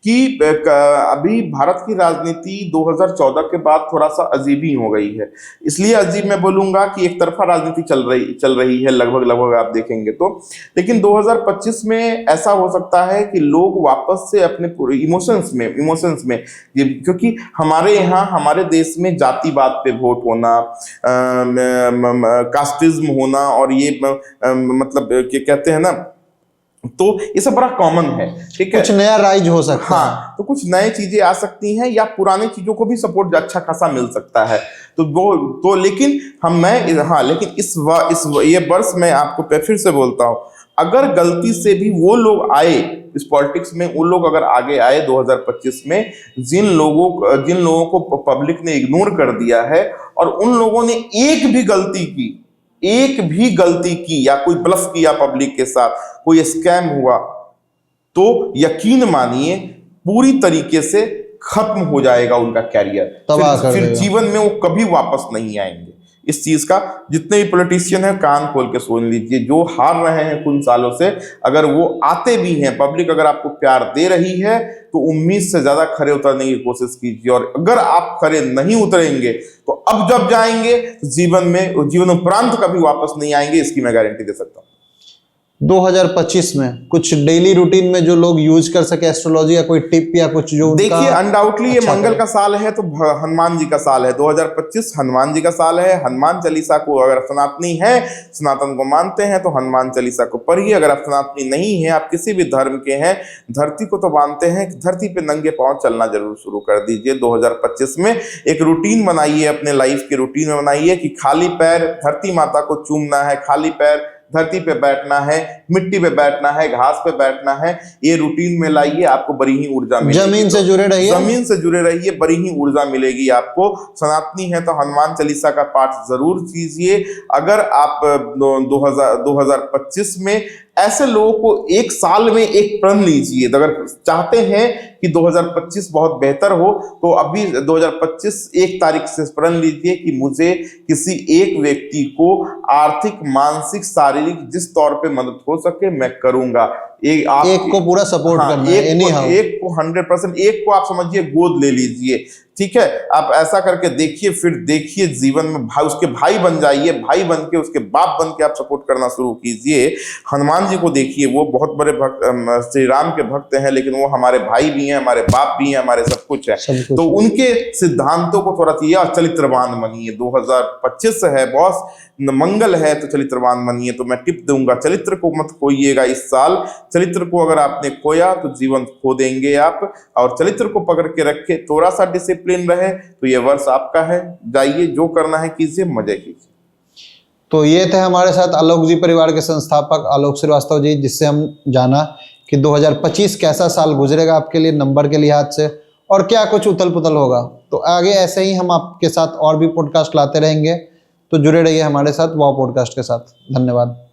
कि अभी भारत की राजनीति 2014 के बाद थोड़ा सा अजीब ही हो गई है। इसलिए अजीब मैं बोलूंगा कि एक तरफा राजनीति चल रही है लगभग आप देखेंगे तो। लेकिन 2025 में ऐसा हो सकता है कि लोग वापस से अपने पूरे इमोशंस में क्योंकि हमारे यहाँ, हमारे देश में जातिवाद पे वोट होना, कास्टिज्म होना, और ये मतलब क्या कहते हैं ना, तो ये सब बड़ा कॉमन है, ठीक है। कुछ नया राइज हो सकता है। हाँ, तो कुछ नई चीजें आ सकती हैं या पुरानी चीजों को भी सपोर्ट अच्छा खासा मिल सकता है। तो वो तो लेकिन लेकिन इस ये वर्ष मैं आपको फिर से बोलता हूं, अगर गलती से भी वो लोग आए इस पॉलिटिक्स में, वो लोग अगर आगे आए 2025 में, जिन लोगों को पब्लिक ने इग्नोर कर दिया है और उन लोगों ने एक भी गलती की या कोई ब्लफ किया पब्लिक के साथ, कोई स्कैम हुआ, तो यकीन मानिए पूरी तरीके से खत्म हो जाएगा उनका कैरियर। फिर जीवन में वो कभी वापस नहीं आएंगे। इस चीज का जितने भी पॉलिटिशियन हैं कान खोल के सुन लीजिए, जो हार रहे हैं कुछ सालों से, अगर वो आते भी हैं, पब्लिक अगर आपको प्यार दे रही है तो उम्मीद से ज्यादा खरे उतरने की कोशिश कीजिए। और अगर आप खरे नहीं उतरेंगे तो अब जब जाएंगे जीवन उपरांत कभी वापस नहीं आएंगे, इसकी मैं गारंटी दे सकता हूँ। 2025 में कुछ डेली रूटीन में जो लोग यूज कर सके एस्ट्रोलॉजी, या कोई टिप या कुछ जो देखिए, अनडाउटली ये मंगल का साल है तो हनुमान जी का साल है। 2025 हनुमान जी का साल है। हनुमान चालीसा को अगर सनातनी है, सनातन को मानते हैं, तो हनुमान चालीसा को पढ़िए। अगर आप सनातनी नहीं है, आप किसी भी धर्म के हैं, धरती को तो मानते हैं, धरती पे नंगे पांव चलना जरूर शुरू कर दीजिए। 2025 में एक रूटीन बनाइए, अपने लाइफ के रूटीन में बनाइए कि खाली पैर धरती माता को चूमना है, खाली पैर धरती पे बैठना है, मिट्टी पे बैठना है, घास पे बैठना है। ये रूटीन में लाइए, आपको बड़ी ही ऊर्जा मिलेगी। जमीन से जुड़े रहिए, बड़ी ही ऊर्जा मिलेगी आपको। सनातनी है तो हनुमान चालीसा का पाठ जरूर कीजिए। अगर आप 2025 में ऐसे लोगों को एक साल में एक प्रण लीजिए, तो अगर चाहते हैं कि 2025 बहुत बेहतर हो तो अभी 2025 1 तारीख से प्रण लीजिए कि मुझे किसी एक व्यक्ति को आर्थिक, मानसिक, शारीरिक जिस तौर पे मदद हो सके मैं करूंगा। एक को पूरा सपोर्ट करना है, एक को 100%, एक को आप समझिए गोद ले लीजिए, ठीक है। आप ऐसा करके देखिए, फिर देखिए जीवन में उसके भाई बन जाइए, भाई बन के उसके बाप बन के आप सपोर्ट करना शुरू कीजिए। हनुमान जी को देखिए, वो बहुत बड़े भक्त, श्री राम के भक्त हैं, लेकिन वो हमारे भाई भी हैं, हमारे बाप भी हैं, हमारे सब कुछ है। तो उनके सिद्धांतों को थोड़ा चाहिए और चरित्रवान बनिए। 2025 है बॉस, मंगल है तो चरित्रवान बनिए। तो मैं टिप दूंगा, चरित्र को मत खोइएगा इस साल। चरित्र को अगर आपने खोया तो जीवन खो देंगे आप, और चरित्र को पकड़ के रखे, थोड़ा सा डिसिप्लिन रहे तो ये वर्ष आपका है। जाइए, जो करना है कीजिए, मजे कीजिए। तो ये थे हमारे साथ आलोक जी परिवार के संस्थापक आलोक श्रीवास्तव जी, जिससे हम जाना कि 2025 कैसा साल गुजरेगा आपके लिए नंबर के लिहाज से, और क्या कुछ उथल पुथल होगा। तो आगे ऐसे ही हम आपके साथ और भी पॉडकास्ट लाते रहेंगे, तो जुड़े रहिए हमारे साथ वाव पॉडकास्ट के साथ। धन्यवाद।